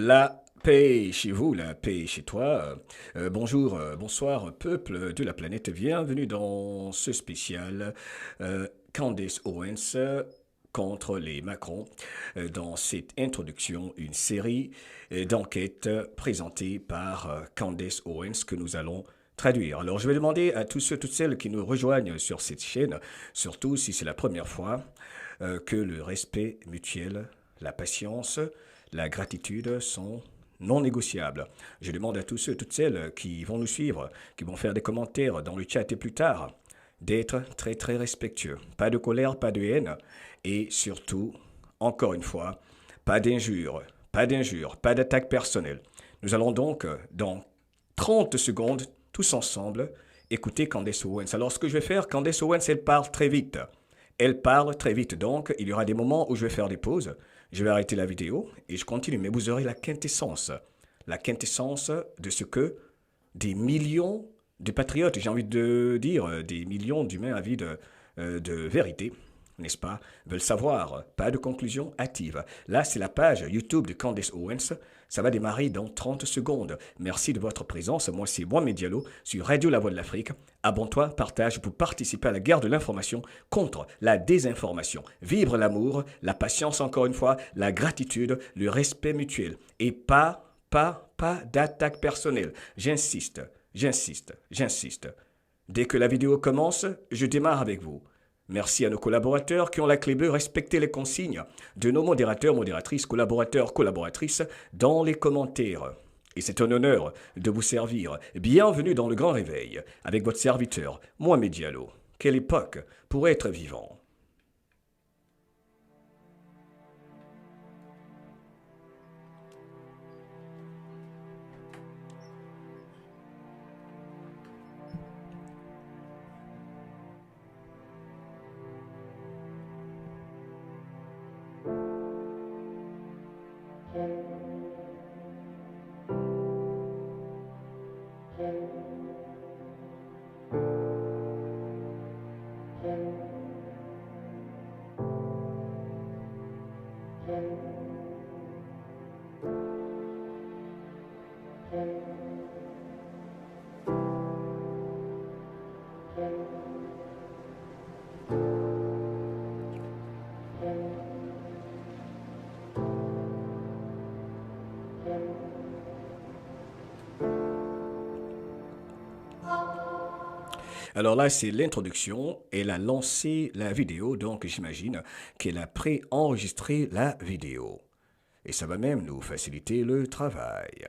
La paix chez vous, la paix chez toi. Bonjour, bonsoir, peuple de la planète. Bienvenue dans ce spécial Candace Owens contre les Macron. Dans cette introduction, une série d'enquêtes présentées par Candace Owens que nous allons traduire. Alors, je vais demander à tous ceux, toutes celles qui nous rejoignent sur cette chaîne, surtout si c'est la première fois, que le respect mutuel, la patience, la gratitude sont non négociables. Je demande à tous ceux, toutes celles qui vont nous suivre, qui vont faire des commentaires dans le chat et plus tard, d'être très très respectueux. Pas de colère, pas de haine et surtout, encore une fois, pas d'injures, pas d'attaque personnelle. Nous allons donc, dans 30 secondes, tous ensemble, écouter Candace Owens. Alors, ce que je vais faire, Candace Owens, elle parle très vite. Elle parle très vite, donc il y aura des moments où je vais faire des pauses. Je vais arrêter la vidéo et je continue, mais vous aurez la quintessence de ce que des millions de patriotes, j'ai envie de dire des millions d'humains avides de vérité, n'est-ce pas, veulent savoir. Pas de conclusion hâtive. Là, c'est la page YouTube de Candace Owens. Ça va démarrer dans 30 secondes. Merci de votre présence. Moi, c'est Mohamed Diallo sur Radio La Voix de l'Afrique. Abonne-toi, partage pour participer à la guerre de l'information contre la désinformation. Vibre l'amour, la patience encore une fois, la gratitude, le respect mutuel. Et pas d'attaque personnelle. J'insiste. Dès que la vidéo commence, je démarre avec vous. Merci à nos collaborateurs qui ont la clé bleue. Respectez les consignes de nos modérateurs, modératrices, collaborateurs, collaboratrices dans les commentaires. Et c'est un honneur de vous servir. Bienvenue dans le Grand Réveil avec votre serviteur, Mohamed Diallo. Quelle époque pour être vivant. Alors là, c'est l'introduction. Elle a lancé la vidéo, donc j'imagine qu'elle a pré-enregistré la vidéo. Et ça va même nous faciliter le travail.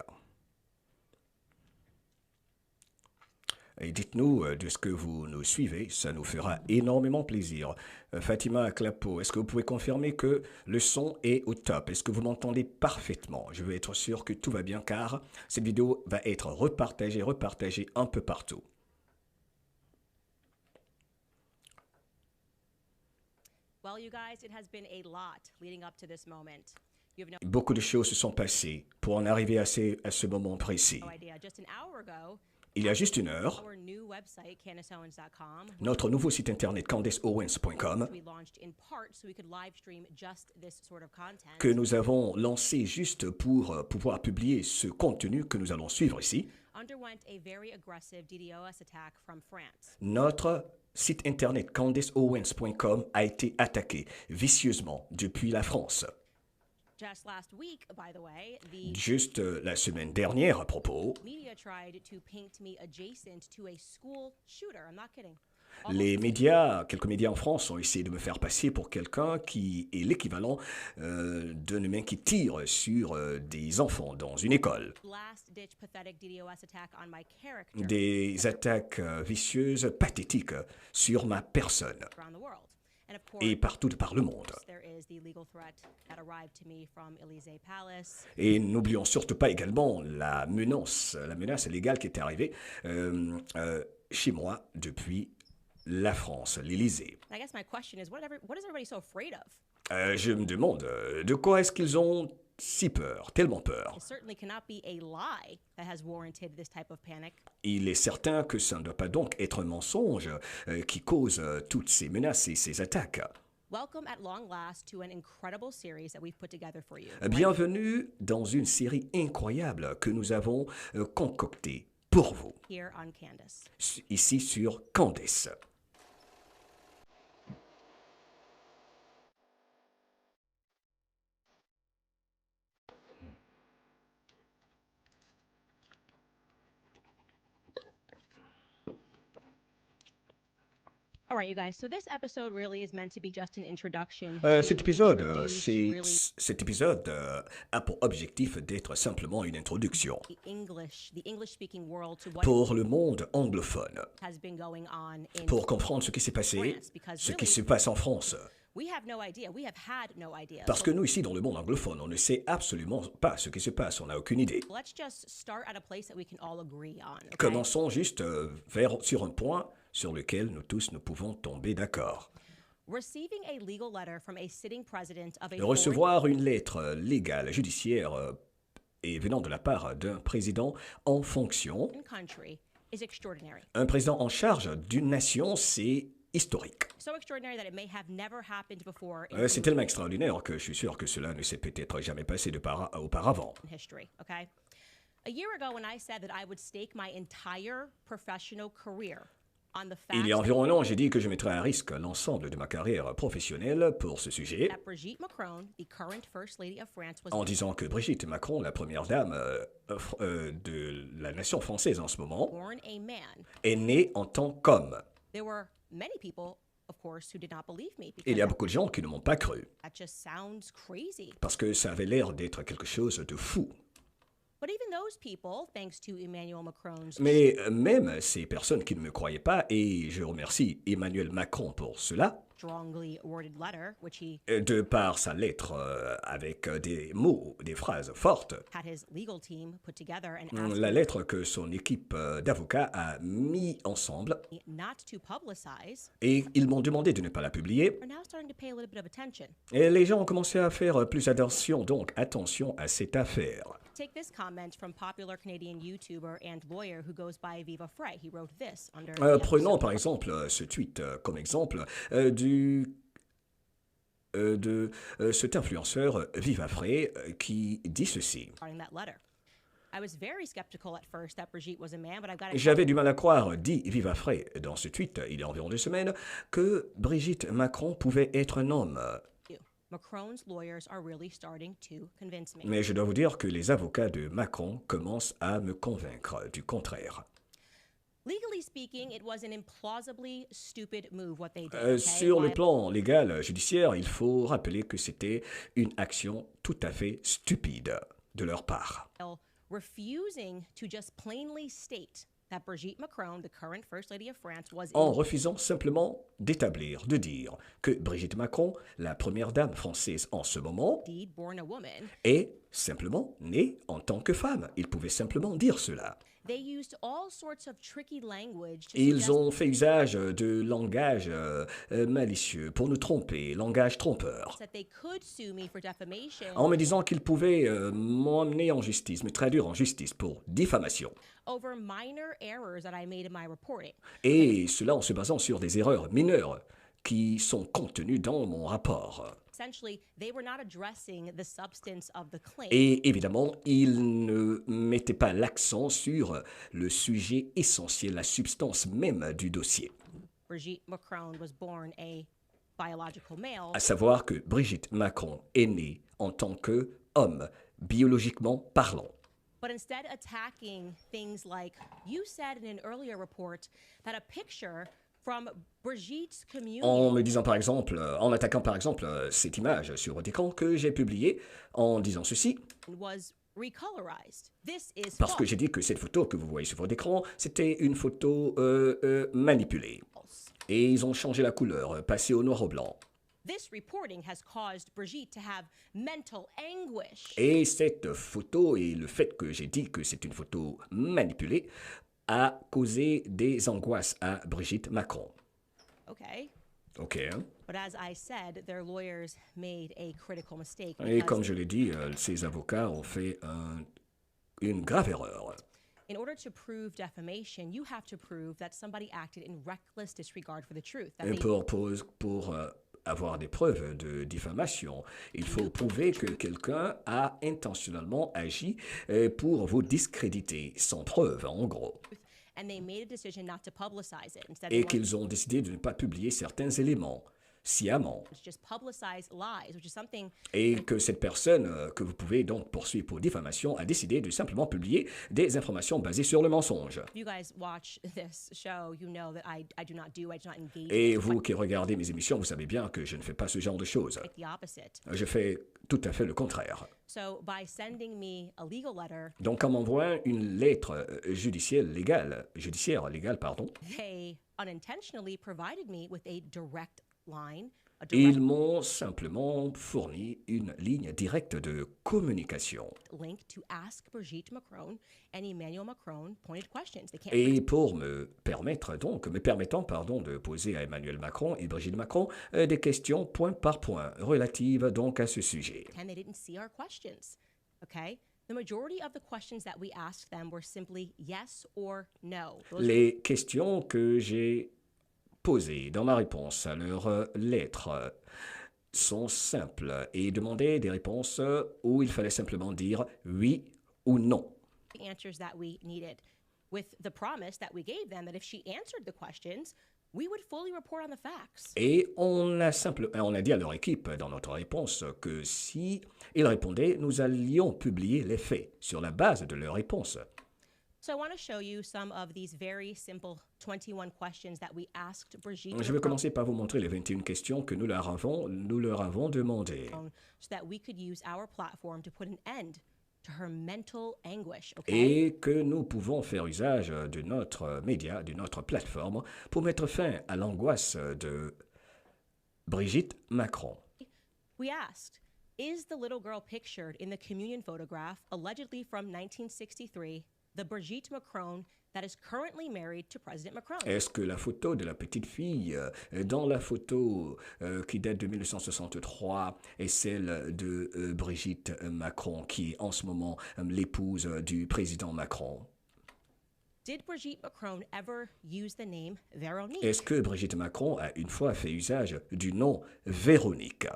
Et dites-nous de ce que vous nous suivez, ça nous fera énormément plaisir. Fatima Clapo, est-ce que vous pouvez confirmer que le son est au top? Est-ce que vous m'entendez parfaitement? Je veux être sûr que tout va bien car cette vidéo va être repartagée un peu partout. Beaucoup de choses se sont passées pour en arriver à ce moment précis. Il y a juste une heure, notre nouveau site internet CandaceOwens.com que nous avons lancé juste pour pouvoir publier ce contenu que nous allons suivre ici. Notre site internet CandaceOwens.com a été attaqué vicieusement depuis la France. Just last week, by the way, the Juste la semaine dernière, à propos, media tried to paint me adjacent to a school shooter. I'm not kidding. les médias, quelques médias en France ont essayé de me faire passer pour quelqu'un qui est l'équivalent d'un humain qui tire sur des enfants dans une école. Last-ditch pathetic DDoS attack on my character Des attaques vicieuses, pathétiques sur ma personne around the world. And of course, et partout par le monde. there is the legal threat that arrived to me from Élysée Palace. Et n'oublions surtout pas également la menace légale qui est arrivée chez moi depuis la France, l'Élysée. And I guess my question is, what is everybody so afraid of? Je me demande de quoi est-ce qu'ils ont si peur, tellement peur. It certainly cannot be a lie that has warranted this type of panic. Il est certain que ça ne doit pas donc être un mensonge qui cause toutes ces menaces et ces attaques. Welcome at long last to an incredible series that we've put together for you. Bienvenue dans une série incroyable que nous avons concoctée pour vous, Here on Candace. ici sur Candace. All right, you guys. So this episode really is meant to be just an introduction. Cet to épisode, introduce c'est- really cet épisode a pour objectif d'être simplement une introduction the English-speaking world to what pour le monde anglophone, has been going on in pour comprendre ce qui s'est passé, France, because ce qui really- se passe en France. we have no idea. We have had no idea. Parce So que nous, ici, dans le monde anglophone, on ne sait absolument pas ce qui se passe, on n'a aucune idée. let's just start at a place that we can all agree on. Okay? Commençons juste sur un point sur lequel nous tous nous pouvons tomber d'accord. Receiving a legal letter from a sitting president of a De recevoir une lettre légale, judiciaire, et venant de la part d'un président en fonction, foreign country is extraordinary. un président en charge d'une nation, c'est historique. So extraordinary that it may have never happened before in C'est tellement extraordinaire que je suis sûr que cela ne s'est peut-être jamais passé auparavant. history, okay? A year ago when I said that I would stake my entire professional career on the fact Il y a environ un an, j'ai dit que je mettrais à risque l'ensemble de ma carrière professionnelle pour ce sujet, that Brigitte Macron, the current First Lady of France, was en disant que Brigitte Macron, la première dame de la nation française en ce moment, born a man. est née en tant qu'homme. There were many people, of course, who did not believe me Il y a because beaucoup de gens qui ne m'ont pas cru, that just sounds crazy. parce que ça avait l'air d'être quelque chose de fou. But even those people, thanks to Emmanuel Macron's Mais même ces personnes qui ne me croyaient pas, et je remercie Emmanuel Macron pour cela, strongly worded letter, which he de par sa lettre avec des mots, des phrases fortes, had his legal team put together and asked la lettre que son équipe d'avocats a mis ensemble, me not to publicize, et ils m'ont demandé de ne pas la publier, are now starting to pay a little bit of attention. et les gens ont commencé à faire plus attention, donc attention à cette affaire. Take this comment from popular Canadian YouTuber and lawyer who goes by Viva Frey. He wrote this under the Prenons episode. par exemple ce tweet comme exemple de cet influenceur Viva Frey qui dit ceci. Regarding that letter. I was very skeptical at first that Brigitte was a man, but I've got to J'avais du mal à croire, dit Viva Frey dans ce tweet, il y a environ 2 semaines, que Brigitte Macron pouvait être un homme. tell you, Macron's lawyers are really starting to convince me. Mais je dois vous dire que les avocats de Macron commencent à me convaincre du contraire. Legally speaking, it was an implausibly stupid move what they did. Okay? Sur le While plan légal, judiciaire, il faut rappeler que c'était une action tout à fait stupide de leur part. refusing to just plainly state that Brigitte Macron, the current First Lady of France, was En refusant simplement d'établir, de dire que Brigitte Macron, la première dame française en ce moment, indeed born a woman. est simplement née en tant que femme. Ils pouvaient simplement dire cela. They used all sorts of tricky language to Ils suggest ont fait usage de langage malicieux pour nous tromper, langage trompeur, that they could sue me for defamation en me disant qu'ils pouvaient m'emmener en justice, me traduire en justice pour diffamation. over minor errors that I made in my reporting. Et cela en se basant sur des erreurs mineures qui sont contenues dans mon rapport. Essentially, they were not addressing the substance of the claim. Et évidemment, ils ne mettaient pas l'accent sur le sujet essentiel, la substance même du dossier. Brigitte Macron was born a biological male, à savoir que Brigitte Macron est née en tant qu'homme, biologiquement parlant. but instead attacking things like you said in an earlier report that a picture from Brigitte's En communion me disant par exemple, en attaquant par exemple cette image sur votre écran que j'ai publiée, en disant ceci, was recolorized. This is parce que j'ai false. dit que cette photo que vous voyez sur votre écran, c'était une photo manipulée. Et ils ont changé la couleur, passé au noir au blanc. This reporting has caused Brigitte to have mental anguish. Et cette photo, et le fait que j'ai dit que c'est une photo manipulée, a causé des angoisses à Brigitte Macron. Okay. Ok, hein? But as I said, their lawyers made a critical mistake Et comme because je l'ai dit, ces avocats ont fait une grave erreur. in order to prove defamation, you have to prove that somebody acted in reckless disregard for the truth. That Et they pour avoir des preuves de diffamation, il faut prouver que quelqu'un a intentionnellement agi pour vous discréditer, sans preuve, en gros. and they made a decision not to publicize it. Instead, they Et wanted qu'ils ont décidé de ne pas publier certains éléments, sciemment. to just publicize lies, which is something Et que cette personne, que vous pouvez donc poursuivre pour diffamation, a décidé de simplement publier des informations basées sur le mensonge. if you guys watch this show, you know that I do not engage Et in vous qui regardez mes émissions, vous savez bien que je ne fais pas ce genre de choses. quite the opposite. Je fais tout à fait le contraire. So by sending me a legal letter, Donc, en m'envoyant une lettre judiciaire légale, pardon, they unintentionally provided me with a direct line, a ils direct m'ont simplement fourni une ligne directe de communication. link to ask Brigitte Macron and Emmanuel Macron pointed questions. They can't Et pour me permettant de poser à Emmanuel Macron et Brigitte Macron des questions point par point relatives donc à ce sujet. pretend they didn't see our questions. Okay? The majority of the questions that we asked them were simply yes or no. Those Les questions que j'ai posées dans ma réponse à leur lettre sont simples et demandaient des réponses où il fallait simplement dire oui ou non. were the answers that we needed, with the promise that we gave them that if she answered the questions, we would fully report on the facts. Et on a dit à leur équipe dans notre réponse que si ils répondaient, nous allions publier les faits sur la base de leurs réponses. So I want to show you some of these very simple 21 questions that we asked Brigitte Je vais Macron commencer par vous montrer les 21 questions que nous leur avons demandées. so that we could use our platform to put an end to her mental anguish, okay? Et que nous pouvons faire usage de notre média, de notre plateforme, pour mettre fin à l'angoisse de Brigitte Macron. We asked, is the little girl pictured in the communion photograph, allegedly from 1963, the Brigitte Macron that is currently married to President Macron? Est-ce que la photo de la petite fille dans la photo qui date de 1963 est celle de Brigitte Macron, qui est en ce moment l'épouse du président Macron? Did Brigitte Macron ever use the name Veronique? Est-ce que Brigitte Macron a une fois fait usage du nom Véronique?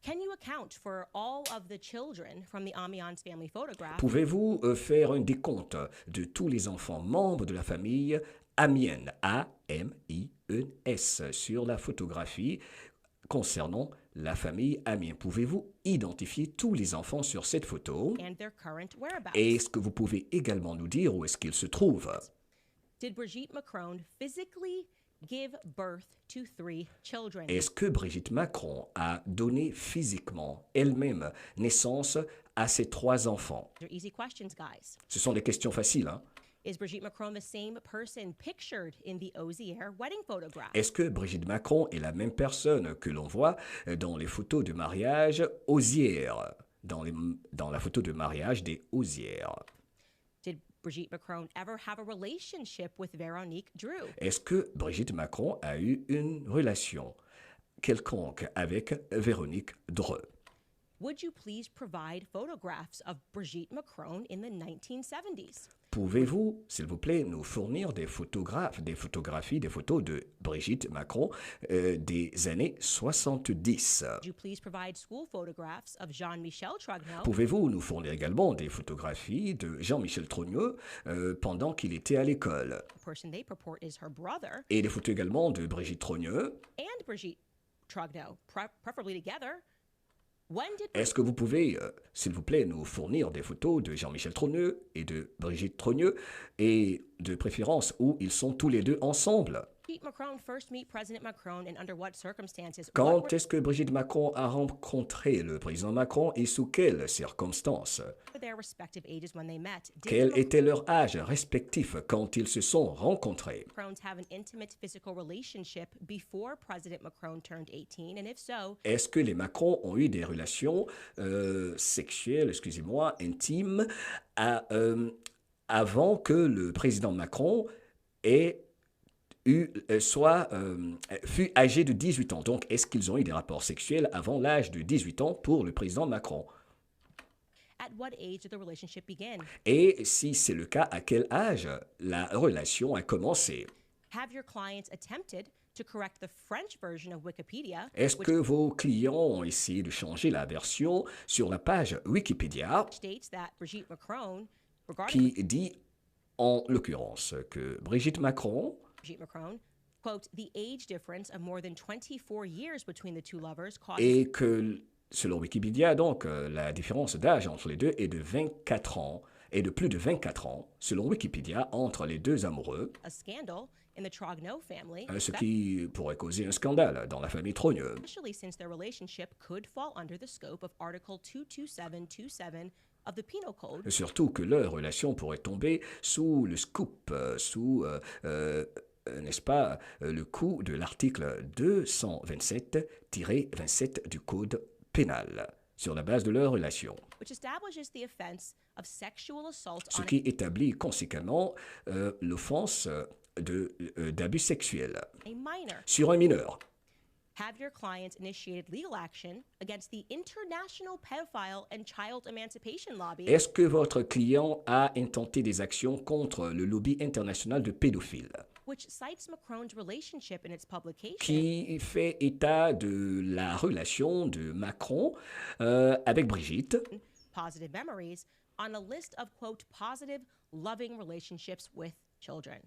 Can you account for all of the children from the Amiens family photograph Pouvez-vous faire un décompte de tous les enfants membres de la famille Amiens, A-M-I-E-S, sur la photographie concernant la famille Amiens? Pouvez-vous identifier tous les enfants sur cette photo? and their current whereabouts? Est-ce que vous pouvez également nous dire où est-ce qu'ils se trouvent? Did Brigitte Macron physically give birth to 3 children? Est-ce que Brigitte Macron a donné physiquement elle-même naissance à ces 3 enfants? These are easy questions, guys. Ce sont des questions faciles, hein? Is Brigitte Macron the same person pictured in the Ozier wedding photograph? Est-ce que Brigitte Macron est la même personne que l'on voit dans les photos de mariage Osières, dans la photo de mariage des Osières? Did Brigitte Macron ever have a relationship with Veronique Drew? Est-ce que Brigitte Macron a eu une relation quelconque avec Véronique Dreux? Would you please provide photographs of Brigitte Macron in the 1970s? Pouvez-vous, s'il vous plaît, nous fournir des photographies, des photos de Brigitte Macron des années 70? Would you please provide school photographs of Jean-Michel Trogneux Pouvez-vous nous fournir également des photographies de Jean-Michel Trogneux pendant qu'il était à l'école? the person they purport is her brother, Et des photos également de Brigitte Trogneux and Brigitte Trudeau, preferably together. When did Est-ce que vous pouvez, s'il vous plaît, nous fournir des photos de Jean-Michel Trogneux et de Brigitte Trogneux, et de préférence où ils sont tous les deux ensemble? Brigitte Macron first meet President Macron and under what circumstances? Quand est-ce que Brigitte Macron a rencontré le président Macron et sous quelles circonstances? were their respective ages when they met? Did Quel the était leur âge respectif quand ils se sont rencontrés? Macrons have an intimate physical relationship before President Macron turned 18? And if so, Est-ce que les Macron ont eu des relations sexuelles, excusez-moi, intimes, avant que le président Macron ait fut âgé de 18 ans? Donc, est-ce qu'ils ont eu des rapports sexuels avant l'âge de 18 ans pour le président Macron? at what age did the relationship begin? Et si c'est le cas, à quel âge la relation a commencé? Have your clients attempted to correct the French version of Wikipedia, Est-ce que vos clients ont essayé de changer la version sur la page Wikipédia states that Brigitte Macron, regarding qui dit en l'occurrence que Brigitte Macron Brigitte Macron, quote, the age difference of more than 24 years between the two lovers causes et que, selon Wikipédia, donc, la différence d'âge entre les deux est de 24 ans et de plus de 24 ans, selon Wikipédia, entre les deux amoureux, a scandal in the Trogneau family, ce qui pourrait causer un scandale dans la famille Trogneux. especially since their relationship could fall under the scope of Article 22727 of the Penal Code, Surtout que leur relation pourrait tomber sous le scoop, n'est-ce pas, le coup de l'article 227-27 du Code pénal, sur la base de leur relation. which establishes the offense of sexual assault Ce on qui établit conséquemment l'offense d'abus sexuel a minor. sur un mineur. Have your clients initiated legal action against the International Pedophile and Child Emancipation Lobby, Est-ce que votre client a intenté des actions contre le lobby international de pédophiles which cites Macron's relationship in its publication qui fait état de la relation de Macron avec Brigitte positive memories on a list of, quote, positive, loving relationships with children?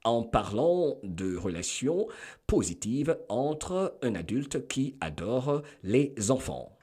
en parlant de relations positives entre un adulte qui adore les enfants?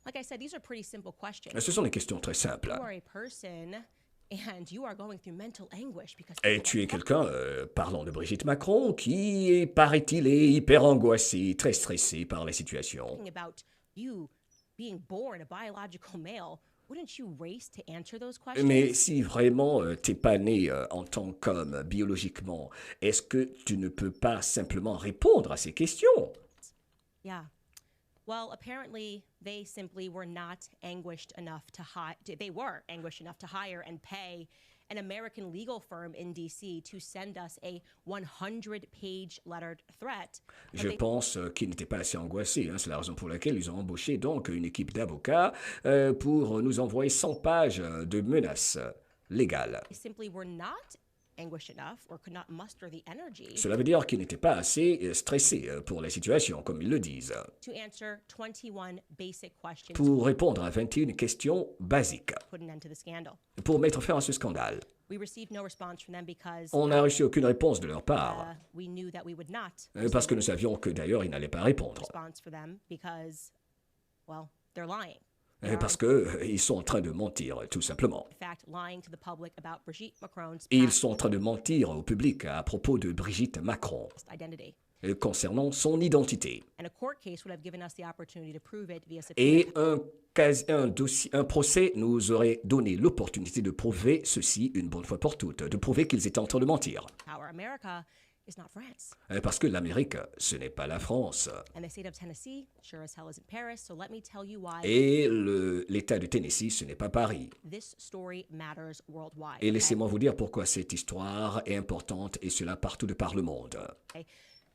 Like I said, these are pretty simple questions. Ce sont des questions très simples. You are a person and you are going through mental anguish because Et tu es quelqu'un, parlons de Brigitte Macron, qui, paraît-il, est hyper angoissé, très stressé par la situation. thinking about you being born a biological male. Wouldn't you race to answer those questions? Mais si vraiment t'es pas né en tant qu'homme biologiquement, est-ce que tu ne peux pas simplement répondre à ces questions? Yeah. Well, apparently they simply were not anguished enough to hire. They were anguished enough to hire and pay an American legal firm in D.C. to send us a 100-page lettered threat. And Je they pense qu'ils n'étaient pas assez angoissés. C'est la raison pour laquelle ils ont embauché donc une équipe d'avocats pour nous envoyer 100 pages de menaces légales. simply were not anguished enough or could not muster the energy Cela veut dire qu'ils n'étaient pas assez stressés pour la situation, comme ils le disent, to answer 21 basic questions pour répondre à 21 questions basiques, to put an end to the scandal. pour mettre fin à ce scandale. We received no response from them because On n'a reçu aucune réponse de leur part, we knew that we would not parce que nous savions que d'ailleurs ils n'allaient pas répondre, response for them because, well, they're lying. parce qu'ils sont en train de mentir, tout simplement. In fact, lying to the public about Brigitte Macron's Ils past sont en train de mentir au public à propos de Brigitte Macron, identity. concernant son identité. And a court case would have given us the opportunity to prove it via Et subpoena. un procès nous aurait donné l'opportunité de prouver ceci une bonne fois pour toutes, de prouver qu'ils étaient en train de mentir. Power. America is not France. Parce que l'Amérique, ce n'est pas la France. And the state of Tennessee sure as hell isn't Paris. So let me tell you why Et l'État de Tennessee, ce n'est pas Paris. this story matters worldwide. Et laissez-moi vous dire pourquoi cette histoire est importante, et cela partout de par le monde. Okay?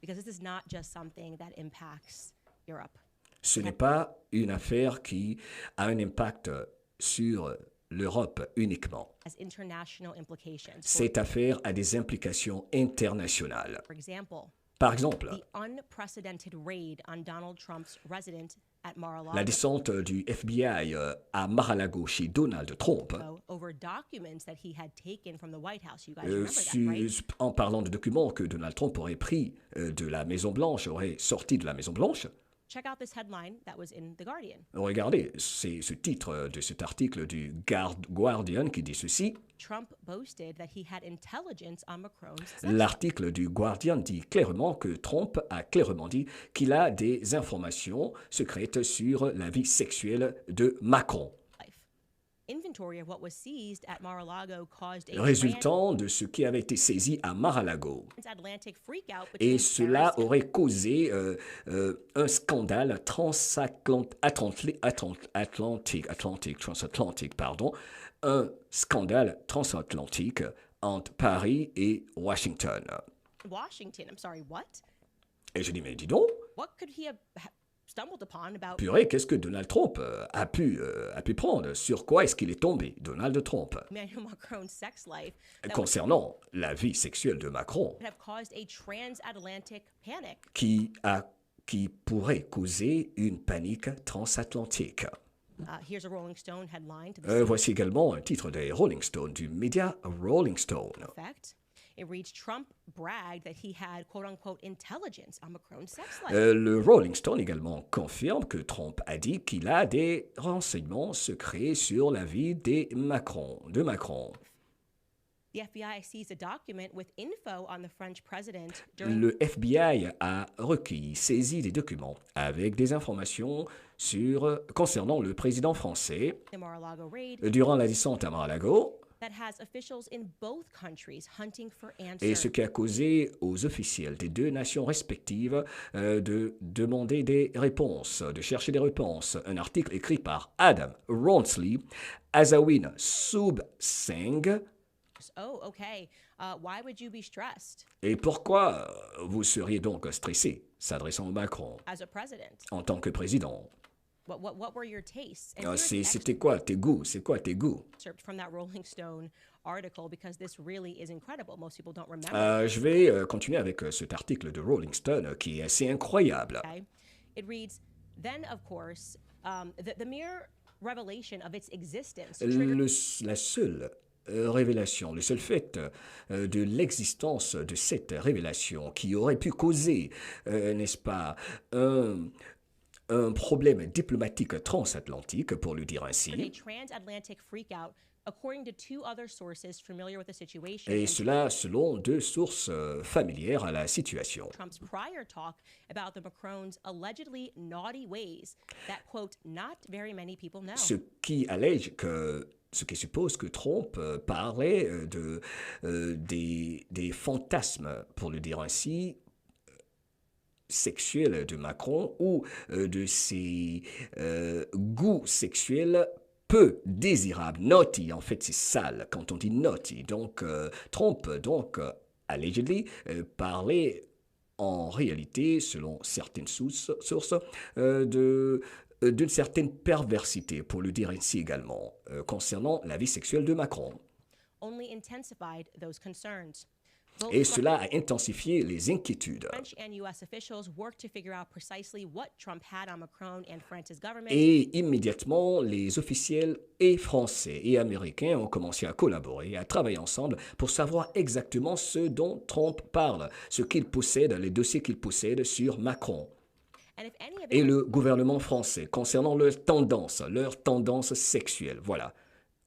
Because this is not just something that impacts Europe. Ce n'est pas une affaire qui a un impact sur l'Europe uniquement. Has international implications. Cette affaire a des implications internationales. For example, Par exemple, the unprecedented raid on Donald Trump's residence at La Mar-a-Lago descente du FBI à Mar-a-Lago chez Donald Trump, over documents that he had taken from the White House. You guys remember that, right? en parlant de documents que Donald Trump aurait pris de la Maison-Blanche, aurait sorti de la Maison-Blanche. Check out this headline that was in The Guardian. Regardez, c'est ce titre de cet article du Guardian qui dit ceci. Trump boasted that he had intelligence on Macron's sex. L'article du Guardian dit clairement que Trump a clairement dit qu'il a des informations secrètes sur la vie sexuelle de Macron. Life. Inventory of what was seized at Mar-a-Lago caused a Résultant de ce qui avait été saisi à Mar-a-Lago. transatlantic freakout Et between cela Paris aurait causé un scandale transatlantique, un scandale transatlantique entre Paris et Washington. and Washington. I'm sorry, what? Et je dis, mais dis donc, What could he have stumbled upon about purée, qu'est-ce que Donald Trump a pu prendre? Sur quoi est-ce qu'il est tombé, Donald Trump? Emmanuel Macron's sex life that would Concernant la vie sexuelle de Macron, have caused a transatlantic panic? qui pourrait causer une panique transatlantique. Here's a Rolling Stone headline to the Voici également un titre des Rolling Stone, du média Rolling Stone. effect. It reads Trump bragged that he had quote unquote intelligence on Macron's sex life. Le Rolling Stone également confirme que Trump a dit qu'il a des renseignements secrets sur la vie de Macron. The FBI seized a document with info on the French president during Le FBI a recueilli, saisi des documents avec des informations concernant le président français the Mar-a-Lago raid durant la descente à Mar-a-Lago, that has officials in both countries hunting for et ce answers. qui a causé aux officiels des deux nations respectives de demander des réponses, de chercher des réponses. Un article écrit par Adam Ronsley, Azawin Subseng. Oh, okay. Why would you be stressed Et pourquoi vous seriez donc stressé, s'adressant au Macron, as a president? en tant que président? What were your tastes? And here's C'était quoi tes goûts? C'est quoi tes goûts? an excerpt from that Rolling Stone article because this really is incredible. Most people don't remember. Je vais continuer avec cet article de Rolling Stone qui est assez incroyable. Okay. It reads, then of course, the mere revelation of its existence triggered La seule révélation, le seul fait de l'existence de cette révélation qui aurait pu causer, n'est-ce pas, un problème diplomatique transatlantique, pour le dire a ainsi, transatlantic freakout, according to two other sources familiar with the situation. et and cela selon deux sources familières à la situation. Trump's prior talk about the Macron's allegedly naughty ways that, quote, not very many people know. Ce qui suppose que Trump parlait des fantasmes, pour le dire ainsi, sexuels de Macron ou de ses goûts sexuels peu désirables. Naughty, en fait, c'est sale quand on dit naughty. Donc, Trump, allegedly, parlait en réalité, selon certaines sources, d'une certaine perversité, pour le dire ainsi également, concernant la vie sexuelle de Macron. Only intensified those concerns. Both Et cela a intensifié les inquiétudes. French and U.S. officials worked to figure out precisely what Trump had on Macron and France's government. Et immédiatement, les officiels et français et américains ont commencé à collaborer, à travailler ensemble pour savoir exactement ce dont Trump parle, ce qu'il possède, les dossiers qu'il possède sur Macron. And if any of Et it le gouvernement français concernant leur tendance sexuelle. Voilà.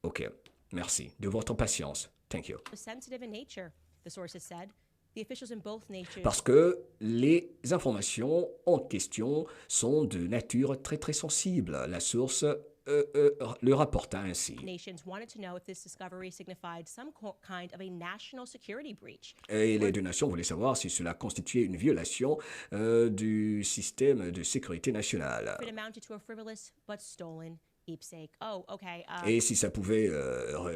OK. Merci de votre patience. Thank you. was sensitive in nature, the sources said, the officials in both nations Parce que les informations en question sont de nature très très sensible. La source le rapporta ainsi. nations wanted to know if this discovery signified some kind of a national security breach. Et les deux nations voulaient savoir si cela constituait une violation du système de sécurité nationale. If it amounted to a frivolous but stolen keepsake. Oh, okay. Et si ça pouvait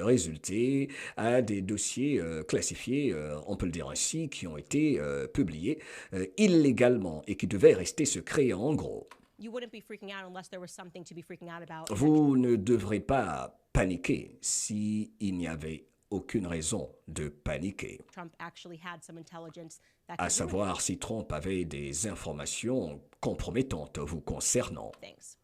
résulter à des dossiers classifiés, on peut le dire ainsi, qui ont été publiés illégalement et qui devaient rester secrets en gros. You wouldn't be freaking out unless there was something to be freaking out about. Vous ne devrez pas paniquer s'il n'y avait aucune raison de paniquer. Trump actually had some intelligence that À could ruin savoir si Trump avait des informations compromettantes vous concernant. things.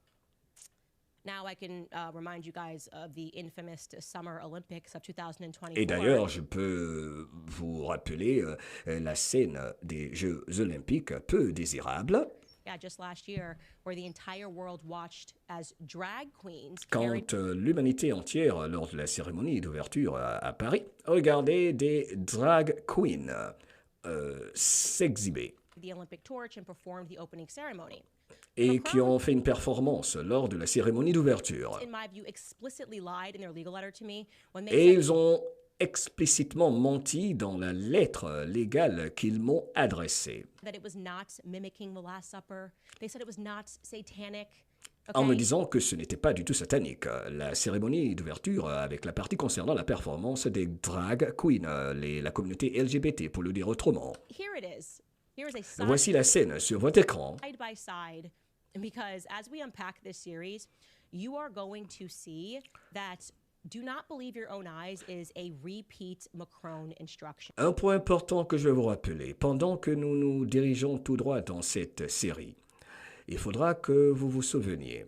Now I can remind you guys of the infamous Summer Olympics of 2024. Et d'ailleurs, je peux vous rappeler la scène des Jeux olympiques peu désirable Yeah, just last year, where the entire world watched as drag queens carried quand l'humanité entière, lors de la cérémonie d'ouverture à Paris, regardait des drag queens s'exhiber the Olympic torch and performed the opening ceremony. et qui ont fait une performance lors de la cérémonie d'ouverture. In my view, explicitly lied in their legal letter to me when Et they said ils ont explicitement menti dans la lettre légale qu'ils m'ont adressée, that it was not mimicking the Last Supper. They said it was not satanic. en me Okay? disant que ce n'était pas du tout satanique. La cérémonie d'ouverture avec la partie concernant la performance des drag queens, la communauté LGBT pour le dire autrement. Here it is. Here is a side Voici la scène sur votre écran. by side, because as we unpack this series, you are going to see that do not believe your own eyes is a repeat Macron instruction. Un point important que je vais vous rappeler, pendant que nous nous dirigeons tout droit dans cette série, il faudra que vous vous souveniez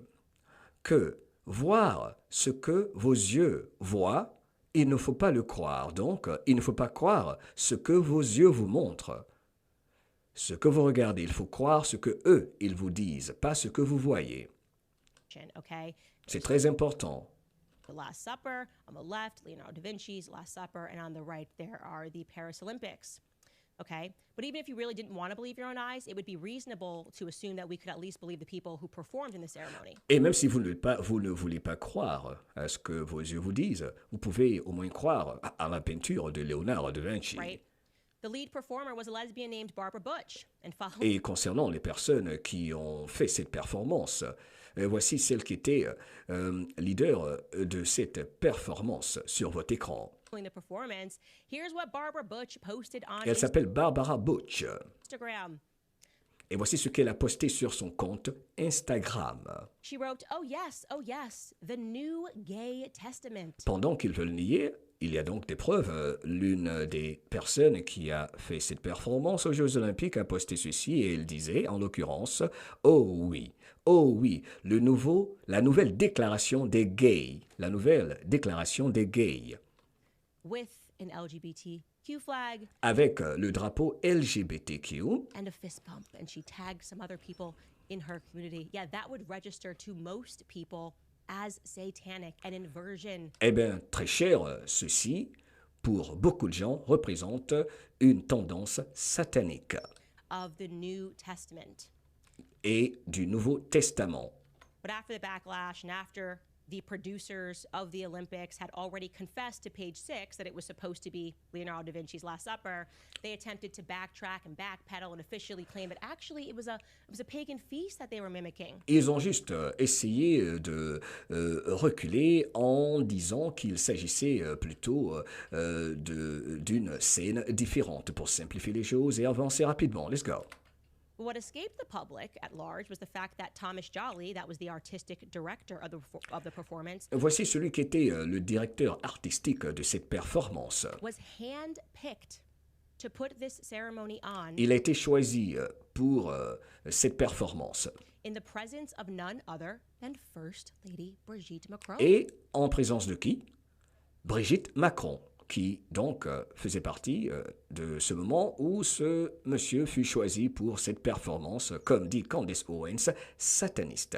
que voir ce que vos yeux voient, il ne faut pas le croire. Donc, il ne faut pas croire ce que vos yeux vous montrent. Ce que vous regardez, il faut croire ce que eux, ils vous disent, pas ce que vous voyez. Okay? C'est très important. The Last Supper, on the left, Leonardo da Vinci's Last Supper, and on the right, there are the Paris Olympics. Okay? But even if you really didn't want to believe your own eyes, it would be reasonable to assume that we could at least believe the people who performed in the ceremony. Et même si vous ne voulez pas croire à ce que vos yeux vous disent, vous pouvez au moins croire à la peinture de Léonard de Vinci. Right? The lead performer was a lesbian named Barbara Butch, and following Et concernant les personnes qui ont fait cette performance, voici celle qui était leader de cette performance sur votre écran. the performance, here's what Barbara Butch posted on Elle s'appelle Barbara Butch. Instagram. Et voici ce qu'elle a posté sur son compte Instagram. She wrote, oh yes, the New Gay Testament. Pendant qu'ils veulent nier, il y a donc des preuves. L'une des personnes qui a fait cette performance aux Jeux Olympiques a posté ceci et elle disait, en l'occurrence, oh oui, la nouvelle déclaration des gays, la nouvelle déclaration des gays, With an LGBTQ flag avec le drapeau LGBTQ, and a fist bump. And she tagged some other people in her community. Yeah, that would register to most people as satanic, an inversion. eh bien, très cher, ceci, pour beaucoup de gens, représente une tendance satanique Of the New Testament. et du Nouveau Testament. But after the backlash and after the producers of the Olympics had already confessed to Page Six that it was supposed to be Leonardo da Vinci's Last Supper, they attempted to backtrack and backpedal and officially claim that actually it was a pagan feast that they were mimicking. Ils ont juste essayé de reculer en disant qu'il s'agissait plutôt d'une scène différente pour simplifier les choses et avancer rapidement. Let's go. What escaped the public at large was the fact that Thomas Jolly, that was the artistic director of the performance, Voici celui qui était le directeur artistique de cette performance. was hand-picked to put this ceremony on Il a été choisi pour cette performance in the presence of none other than First Lady Brigitte Macron. et en présence de qui? Brigitte Macron, qui donc faisait partie de ce moment où ce monsieur fut choisi pour cette performance, comme dit Candace Owens, sataniste.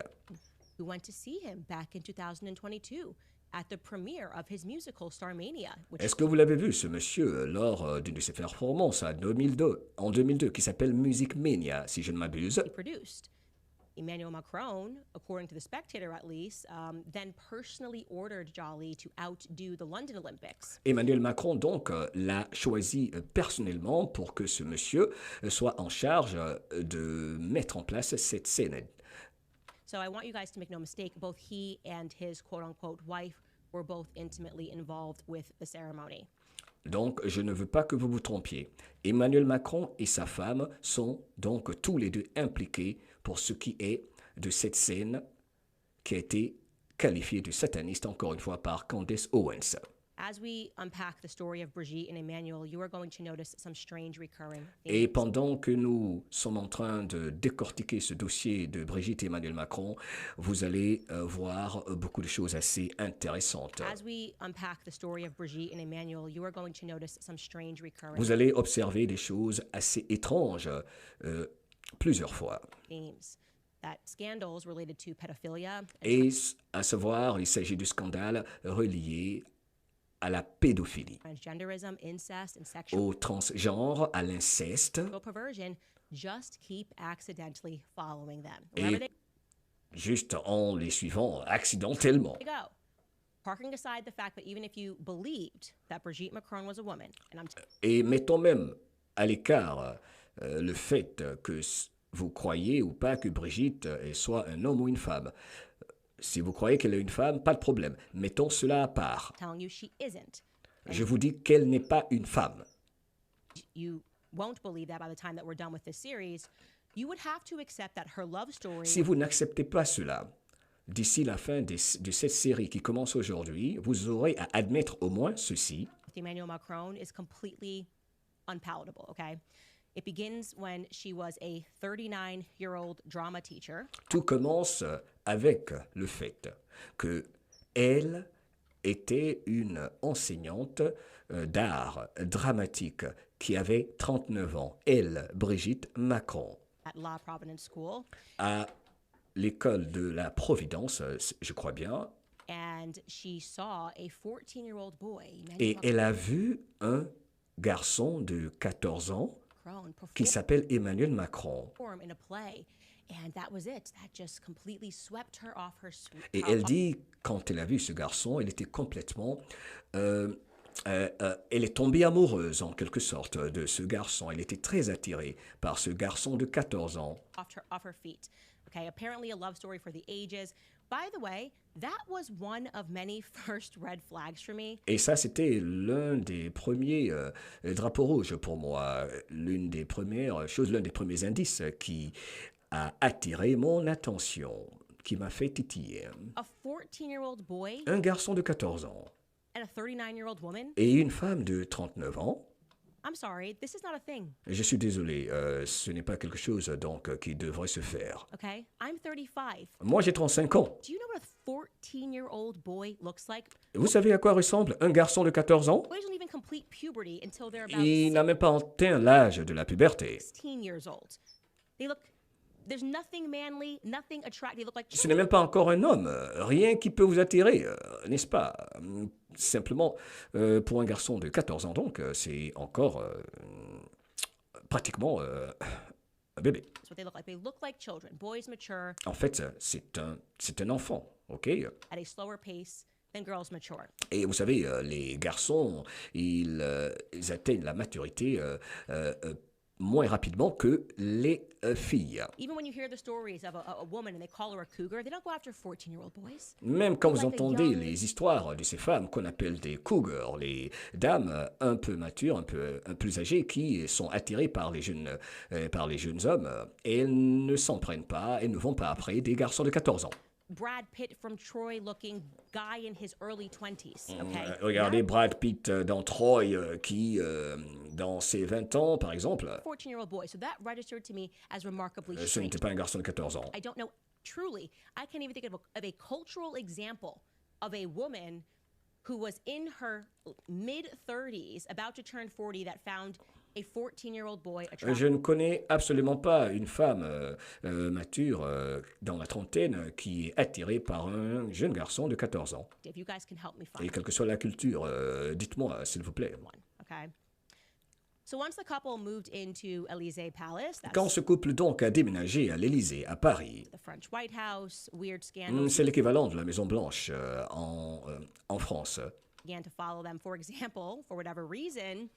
We went to see him back in 2022 at the premiere of his musical Starmania, which Est-ce que vous l'avez vu, ce monsieur, lors d'une de ses performances en 2002, qui s'appelle Music Mania, si je ne m'abuse? he produced. Emmanuel Macron, according to The Spectator at least, then personally ordered Jolly to outdo the London Olympics. Emmanuel Macron, donc, l'a choisi personnellement pour que ce monsieur soit en charge de mettre en place cette scène. So I want you guys to make no mistake, both he and his quote-unquote wife were both intimately involved with the ceremony. Donc, je ne veux pas que vous vous trompiez. Emmanuel Macron et sa femme sont donc tous les deux impliqués pour ce qui est de cette scène qui a été qualifiée de sataniste, encore une fois, par Candace Owens. As we unpack the story of Brigitte and Emmanuel, you are going to notice some strange recurring Et themes. pendant que nous sommes en train de décortiquer ce dossier de Brigitte et Emmanuel Macron, vous allez voir beaucoup de choses assez intéressantes. As we unpack the story of Brigitte and Emmanuel, you are going to notice some strange recurring Vous allez observer des choses assez étranges plusieurs fois. themes. That scandals related to pedophilia and Et à savoir, il s'agit du scandale relié à la pédophilie, transgenderism, incest, and sexual au transgenre, à l'inceste, perversion. Just keep accidentally following them. Et- Wherever they juste en les suivant accidentellement. go. Parking aside the fact that even if you believed that Brigitte Macron was a woman, and I'm Et mettons même à l'écart le fait que vous croyez ou pas que Brigitte soit un homme ou une femme. Si vous croyez qu'elle est une femme, pas de problème. Mettons cela à part. telling you she isn't, Je vous dis qu'elle n'est pas une femme. you won't believe that by the time that we're done with this series, you would have to accept that her love story Si vous n'acceptez pas cela, d'ici la fin de cette série qui commence aujourd'hui, vous aurez à admettre au moins ceci. with Emmanuel Macron is completely unpalatable, okay? It begins when she was a 39-year-old drama teacher Tout commence avec le fait que elle était une enseignante d'art dramatique qui avait 39 ans. Elle, Brigitte Macron, at La Providence School, à l'école de la Providence, je crois bien, and she saw a 14-year-old boy, Emmanuel et elle a vu un garçon de 14 ans Macron, qui s'appelle Emmanuel Macron. perform in a play, and that was it. That just completely swept her off her Et elle dit, quand elle a vu ce garçon, elle était complètement... elle est tombée amoureuse, en quelque sorte, de ce garçon. Elle était très attirée par ce garçon de 14 ans. off her feet. Okay, apparently a love story for the ages. By the way, that was one of many first red flags for me. Et ça, c'était l'un des premiers drapeaux rouges pour moi. L'une des premières choses, l'un des premiers indices qui a attiré mon attention, qui m'a fait titiller. A 14-year-old boy Un garçon de 14 ans and a 39-year-old woman? et une femme de 39 ans. I'm sorry, this is not a thing, Je suis désolé, ce n'est pas quelque chose donc qui devrait se faire. okay? I'm 35. Moi, j'ai 35 ans. Do you know what a 14-year-old boy looks like? Vous savez à quoi ressemble un garçon de 14 ans? Boys don't even complete puberty until they're about Il n'a même pas atteint l'âge de la puberté. 16 years old. They look, there's nothing manly, nothing attractive. They look like Ce n'est même pas encore un homme, rien qui peut vous attirer, n'est-ce pas? Simplement, pour un garçon de 14 ans, donc, c'est encore pratiquement un bébé. that's what they look like. They look like children. Boys mature En fait, c'est un enfant, ok? at a slower pace than girls mature. Et vous savez, les garçons, ils atteignent la maturité moins rapidement que les filles. Even when you hear the stories of a woman and they call her a cougar, they don't go after 14-year-old boys. Même quand vous Like a entendez young- les histoires de ces femmes qu'on appelle des cougars, les dames un peu matures, un peu plus âgées, qui sont attirées par les jeunes hommes, elles ne s'en prennent pas, elles ne vont pas après des garçons de 14 ans. Brad Pitt from Troy looking guy in his early 20s, okay? Regardez Brad Pitt dans Troy, qui, dans ses 20 ans, par exemple, 14-year-old boy. So that registered to me as remarkably ce strange. n'était pas un garçon de 14 ans. I don't know. Truly, I can't even think of a cultural example of a woman who was in her mid 30s, about to turn 40, that found a 14-year-old boy attractive. Je ne connais absolument pas une femme mature dans la trentaine qui est attirée par un jeune garçon de 14 ans. If you guys can help me Et find quelle que soit la culture, dites-moi, s'il vous plaît. one, okay? So once the couple moved into Elysee Palace, that's Quand ce couple donc a déménagé à l'Élysée, à Paris, the French White House, weird scandals c'est l'équivalent de la Maison Blanche en France. began to follow them. For example, for whatever reason,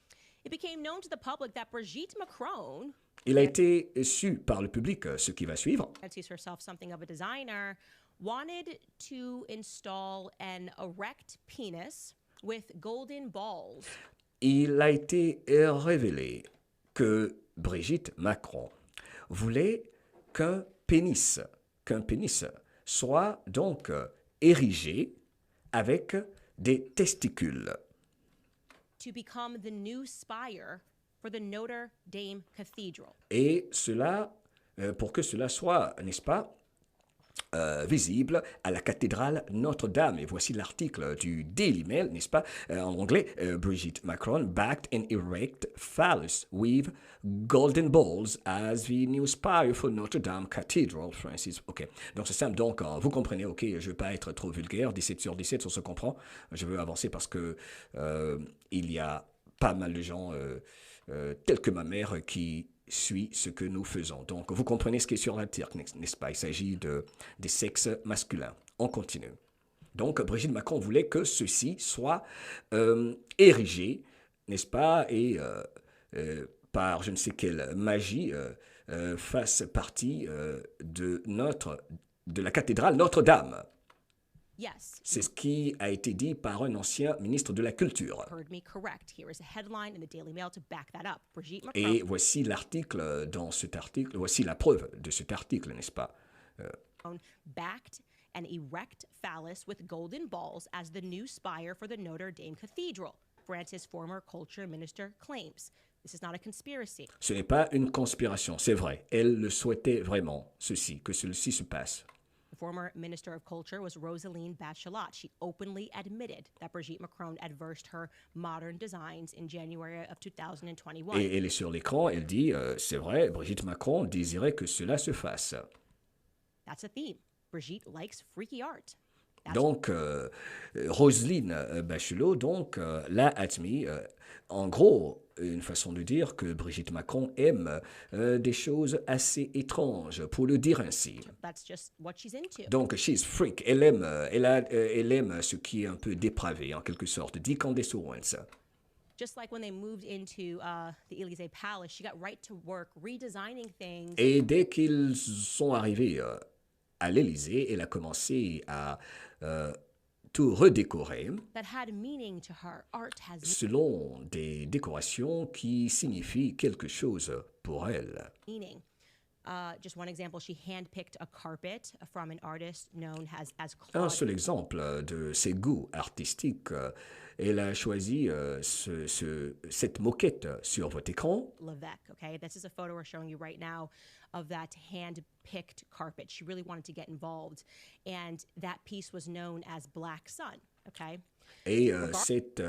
it became known to the public that Brigitte Macron, Il a été su par le public ce qui va suivre. fancies herself something of a designer, wanted to install an erect penis with golden balls Il a été révélé que Brigitte Macron voulait qu'un pénis soit donc érigé avec des testicules. to become the new spire for the Notre Dame Cathedral. Et cela, pour que cela soit, n'est-ce pas, visible à la cathédrale Notre-Dame. Et voici l'article du Daily Mail, n'est-ce pas, en anglais. Brigitte Macron backed an erect phallus with golden balls as the new spire for Notre-Dame Cathedral, Francis. Ok, donc c'est simple. Donc, vous comprenez, ok, je ne veux pas être trop vulgaire, 17 sur 17, on se comprend. Je veux avancer parce que il y a pas mal de gens, tels que ma mère, qui suit ce que nous faisons. Donc, vous comprenez ce qui est sur l'article, n'est-ce pas? Il s'agit des sexes masculins. On continue. Donc, Brigitte Macron voulait que ceci soit érigé, n'est-ce pas? Et par je ne sais quelle magie, fasse partie de la cathédrale Notre-Dame. Yes, C'est ce qui a été dit par un ancien ministre de la Culture. heard me correct. Here is a headline in the Daily Mail to back that up. Brigitte Macron Et voici l'article dans cet article, voici la preuve de cet article, n'est-ce pas? backed an erect phallus with golden balls as the new spire for the Notre Dame Cathedral, France's former culture minister claims. This is not a conspiracy. Ce n'est pas une conspiration, c'est vrai. Elle le souhaitait vraiment, que ceci se passe. The former Minister of Culture was Roselyne Bachelot. She openly admitted that Brigitte Macron adversed her modern designs in January of 2021. Et elle est sur l'écran, elle dit, c'est vrai, Brigitte Macron désirait que cela se fasse. That's a theme. Brigitte likes freaky art. Donc, Roselyne Bachelot l'a admis. En gros, une façon de dire que Brigitte Macron aime des choses assez étranges, pour le dire ainsi. That's just what she's into. Donc, she's freak. Elle aime ce qui est un peu dépravé, en quelque sorte, dit Candace Owens. Just like when they moved into the Élysée Palace, she got right to work redesigning things. Et dès qu'ils sont arrivés à l'Élysée, elle a commencé à tout redécorer That had meaning to her. Art has selon des décorations qui signifient quelque chose pour elle. meaning. Just one example, she handpicked a carpet from an artist known as Un Claude seul exemple de ses goûts artistiques, elle a choisi cette moquette sur votre écran. Levesque. Okay, this is a photo we're showing you right now of that hand-picked carpet. She really wanted to get involved, and that piece was known as Black Sun. Okay, Et cette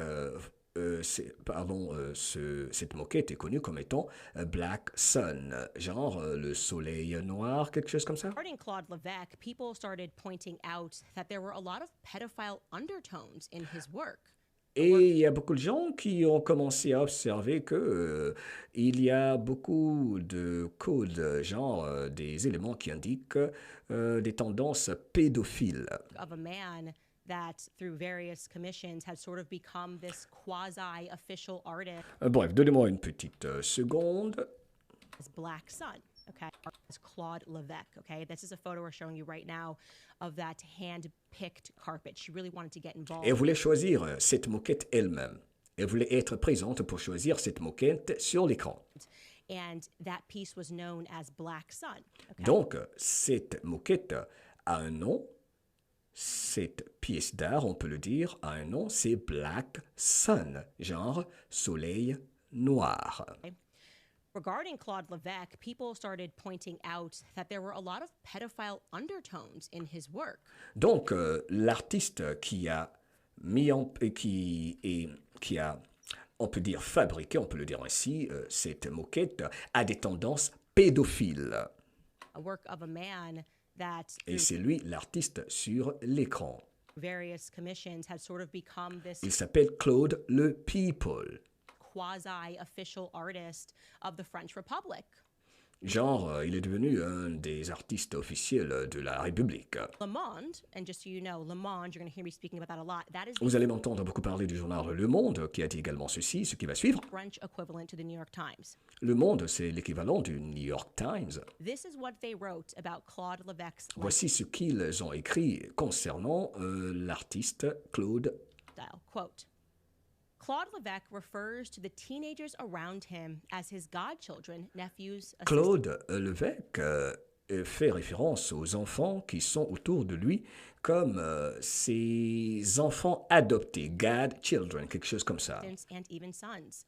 moquette est connue comme étant Black Sun, genre le soleil noir, quelque chose comme ça. regarding Claude Levesque, people started pointing out that there were a lot of pedophile undertones in his work. Et il y a beaucoup de gens qui ont commencé à observer que il y a beaucoup de codes, genre des éléments qui indiquent des tendances pédophiles. Of a man that, through various commissions, had sort of become this quasi-official artist Bref, donnez-moi une petite seconde. as Black Sun. Okay, as Claude Levesque. Okay, this is a photo we're showing you right now of that hand-picked carpet. She really wanted to get involved. Et elle voulait choisir cette moquette elle-même. Elle voulait être présente pour choisir cette moquette sur l'écran. And that piece was known as Black Sun. Okay? Donc, cette moquette a un nom. Cette pièce d'art, on peut le dire, a un nom, c'est Black Sun, genre soleil noir. Regarding Claude Levesque, people started pointing out that there were a lot of pedophile undertones in his work. Donc, l'artiste qui a on peut dire fabriqué, on peut le dire ainsi, cette moquette a des tendances pédophiles. A work of a man that, Et through c'est lui l'artiste sur l'écran. various commissions, had sort of become this Il s'appelle Claude Le People. quasi-official artist of the French Republic. Genre, il est devenu un des artistes officiels de la République. Le Monde, and just so you know, Le Monde, you're going to hear me speaking about that a lot. That is the Vous allez m'entendre beaucoup parler du journal Le Monde, qui a dit également ceci, ce qui va suivre. French equivalent to the New York Times. Le Monde, c'est l'équivalent du New York Times. This is what they wrote about Claude Levesque's Voici ce qu'ils ont écrit concernant l'artiste Claude. lifestyle. Quote, Claude Levesque refers to the teenagers around him as his godchildren, nephews, assistants, Claude Levesque fait référence aux enfants qui sont autour de lui comme ses enfants adoptés, godchildren, quelque chose comme ça. And even sons.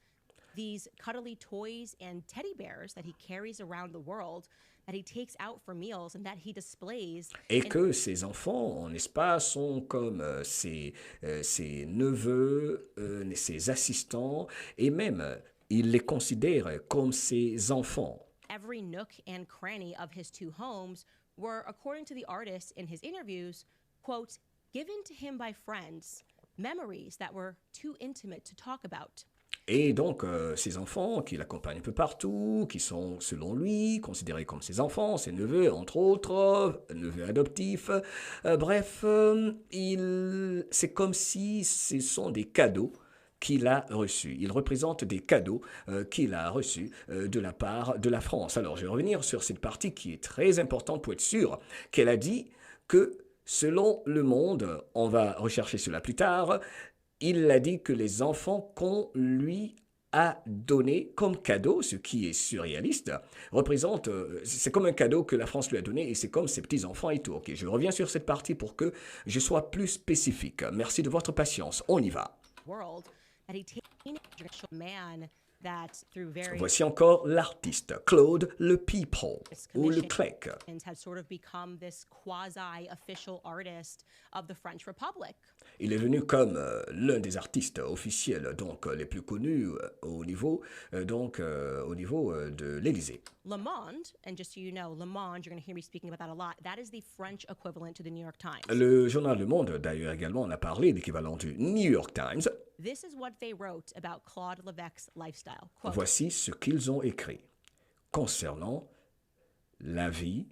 These cuddly toys and teddy bears that he carries around the world, that he takes out for meals and that he displays Et que ses enfants, n'est-ce pas, sont comme ses neveux, ses assistants, et même il les considère comme ses enfants. every nook and cranny of his two homes were, according to the artist in his interviews, quote, given to him by friends, memories that were too intimate to talk about. Et donc, ses enfants qui l'accompagnent un peu partout, qui sont, selon lui, considérés comme ses enfants, ses neveux, entre autres, neveux adoptifs. Bref, c'est comme si ce sont des cadeaux qu'il a reçus. Il représente des cadeaux qu'il a reçus de la part de la France. Alors, je vais revenir sur cette partie qui est très importante pour être sûr qu'elle a dit que, selon Le Monde, on va rechercher cela plus tard, il a dit que les enfants qu'on lui a donné comme cadeau, ce qui est surréaliste, représente, c'est comme un cadeau que la France lui a donné et c'est comme ses petits-enfants et tout. Ok, je reviens sur cette partie pour que je sois plus spécifique. Merci de votre patience. On y va. World that he takes a man that through various Voici encore l'artiste, Claude Le People, ou Le Clec. has sort of become this quasi-official artist of the French Republic. Il est venu comme l'un des artistes officiels, donc les plus connus au niveau, de l'Élysée. Le Monde, and just so you know, Le Monde, you're going to hear me speaking about that a lot, that is the French equivalent to the New York Times. Le journal Le Monde, d'ailleurs également, on a parlé l'équivalent du New York Times. This is what they wrote about Claude Levesque's lifestyle. Quote, Voici ce qu'ils ont écrit concernant la vie,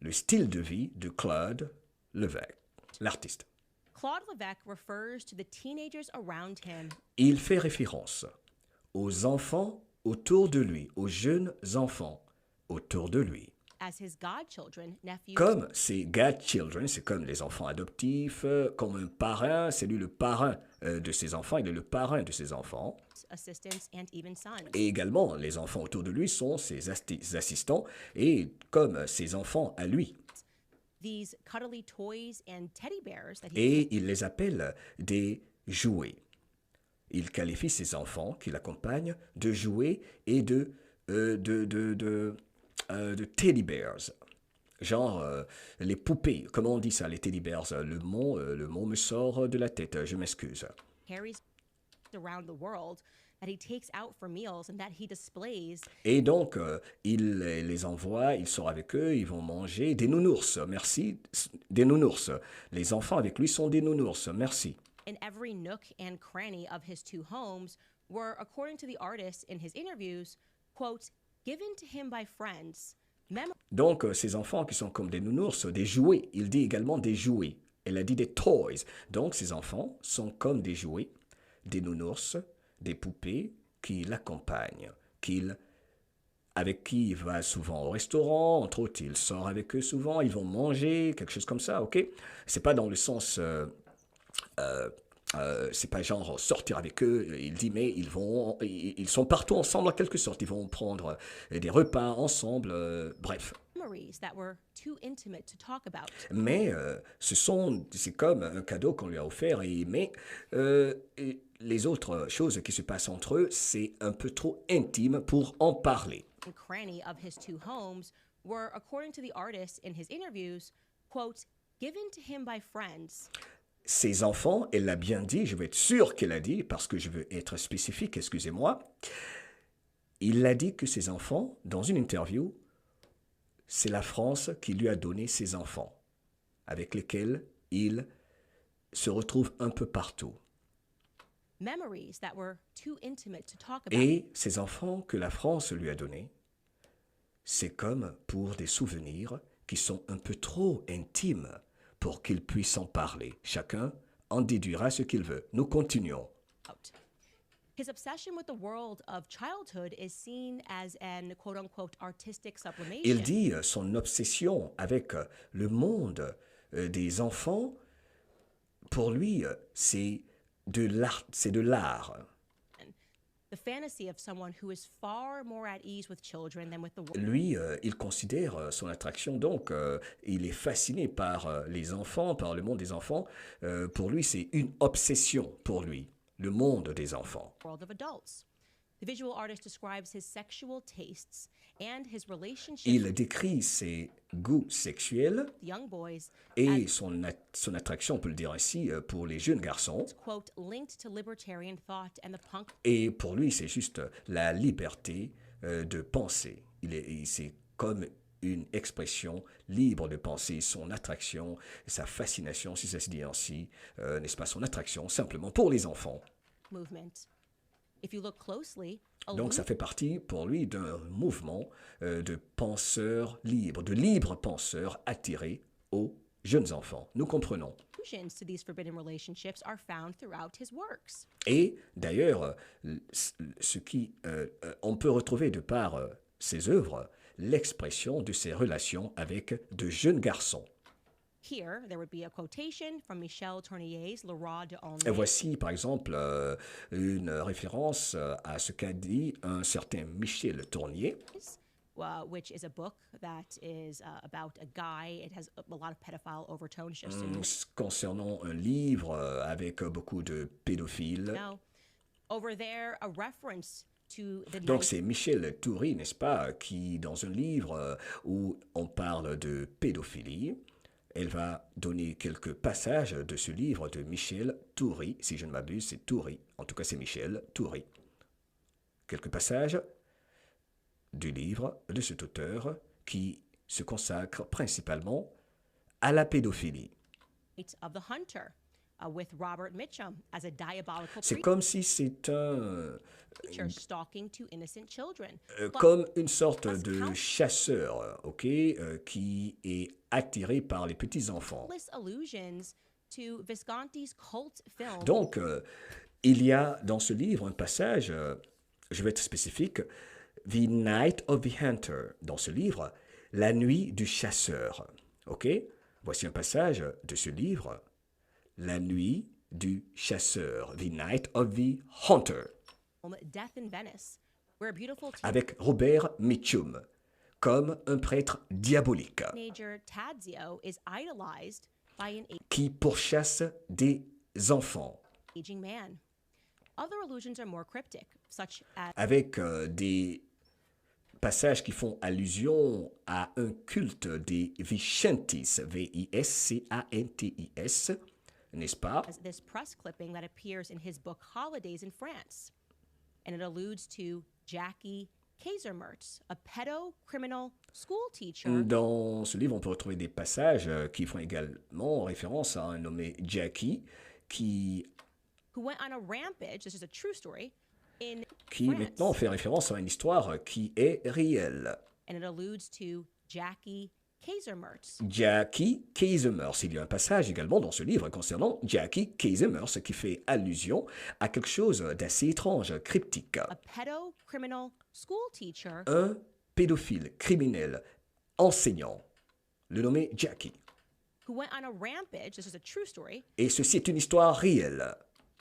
le style de vie de Claude Levesque, l'artiste. Claude Levesque refers to the teenagers around him Il fait référence aux enfants autour de lui, aux jeunes enfants autour de lui. as his godchildren, nephews, Comme ses godchildren, c'est comme les enfants adoptifs, comme un parrain, c'est lui le parrain de ses enfants, il est le parrain de ses enfants. assistants, and even sons. Et également, les enfants autour de lui sont ses assistants et comme ses enfants à lui. These cuddly toys and teddy bears that he Et il les appelle des jouets. Il qualifie ses enfants qui l'accompagnent de jouets et de teddy bears. Genre les poupées. Comment on dit ça, les teddy bears? Le mot me sort de la tête, je m'excuse. carries around the world, that he takes out for meals and that he displays Et donc, il les envoie, il sort avec eux, ils vont manger des nounours. Merci, des nounours. Les enfants avec lui sont des nounours. Merci. in every nook and cranny of his two homes were, according to the artist in his interviews, quote, given to him by friends. Donc, ces enfants qui sont comme des nounours, des jouets. Il dit également des jouets. Elle a dit des toys. Donc, ces enfants sont comme des jouets, des nounours, des poupées qui l'accompagnent, avec qui il va souvent au restaurant, entre autres, il sort avec eux souvent, ils vont manger, quelque chose comme ça, ok? C'est pas dans le sens... c'est pas genre sortir avec eux, il dit, mais ils sont partout ensemble en quelque sorte. Ils vont prendre des repas ensemble, bref. Memories that were too intimate to talk about. Mais c'est comme un cadeau qu'on lui a offert, mais les autres choses qui se passent entre eux, c'est un peu trop intime pour en parler. And cranny of his two homes were, according to the artist in his interviews, quote, given to him by friends. Ses enfants, elle l'a bien dit, je veux être sûr qu'elle a dit, parce que je veux être spécifique, excusez-moi. Il a dit que ses enfants, dans une interview, c'est la France qui lui a donné ses enfants, avec lesquels il se retrouve un peu partout. Memories that were too intimate to talk about. Et ces enfants que la France lui a donnés, c'est comme pour des souvenirs qui sont un peu trop intimes pour qu'ils puissent en parler. Chacun en déduira ce qu'il veut. Nous continuons. His obsession with the world of childhood is seen as an quote-unquote artistic sublimation. Il dit son obsession avec le monde des enfants, pour lui, c'est de l'art. the fantasy of someone who is far more at ease with children than with the world. Lui, il considère son attraction, donc il est fasciné par les enfants, par le monde des enfants. Pour lui, c'est une obsession pour lui, le monde des enfants. World of adults. The visual artist describes his sexual tastes and his relationships Il décrit ses goûts sexuels with young boys et son attraction, on peut le dire ainsi, pour les jeunes garçons. as, quote, linked to libertarian thought and the punk Et pour lui, c'est juste la liberté de penser. C'est comme une expression libre de penser, son attraction, sa fascination, si ça se dit ainsi, n'est-ce pas, son attraction simplement pour les enfants. movement. If you look closely, a Donc ça fait partie pour lui d'un mouvement de penseurs libres, de libres penseurs attirés aux jeunes enfants. Nous comprenons. allusions to these forbidden relationships are found throughout his works. Et d'ailleurs, on peut retrouver de par ses œuvres l'expression de ses relations avec de jeunes garçons. Here, there would be a quotation from Michel Tournier's Le Roi de Et Aulnay, voici par exemple une référence à ce qu'a dit un certain Michel Tournier, which is a book that is about a guy. It has a lot of pedophile overtones, just so you concernant un livre avec beaucoup de pédophiles. know. Over there, a reference to the Donc night c'est Michel Toury, n'est-ce pas, qui dans un livre où on parle de pédophilie, elle va donner quelques passages de ce livre de Michel Toury, si je ne m'abuse, c'est Toury, en tout cas c'est Michel Toury. Quelques passages du livre de cet auteur qui se consacre principalement à la pédophilie. of the Hunter, with Robert Mitchum as a diabolical C'est comme si c'est preacher stalking two innocent children. comme une sorte de chasseur, ok, qui est attiré par les petits-enfants. Countless allusions to Visconti's cult film Donc, il y a dans ce livre un passage, je vais être spécifique, The Night of the Hunter, dans ce livre, La nuit du chasseur. Ok? Voici un passage de ce livre, La nuit du chasseur, The Night of the Hunter, Death in Venice, where a beautiful avec Robert Mitchum, comme un prêtre diabolique teenager Tadzio is idolized by an qui pourchasse des enfants, aging man. Other allusions are more cryptic, such as avec des passages qui font allusion à un culte des Viscantis, V-I-S-C-A-N-T-I-S, n'est-ce pas? this press clipping that appears in his book Holidays in France. And it alludes to Jackie Kaisermertz, a pedo-criminal school teacher Dans ce livre, on peut retrouver des passages qui font également référence à un nommé Jackie, qui who went on a rampage, this is a true story, in France. maintenant fait référence à une histoire qui est réelle. And it alludes to Jackie Kaisermertz, Jackie Kaisermertz. Il y a un passage également dans ce livre concernant Jackie Kaisermertz qui fait allusion à quelque chose d'assez étrange, cryptique. a pedo-criminal school teacher Un pédophile criminel enseignant, le nommé Jackie. who went on a rampage, this is a true story, Et ceci est une histoire réelle.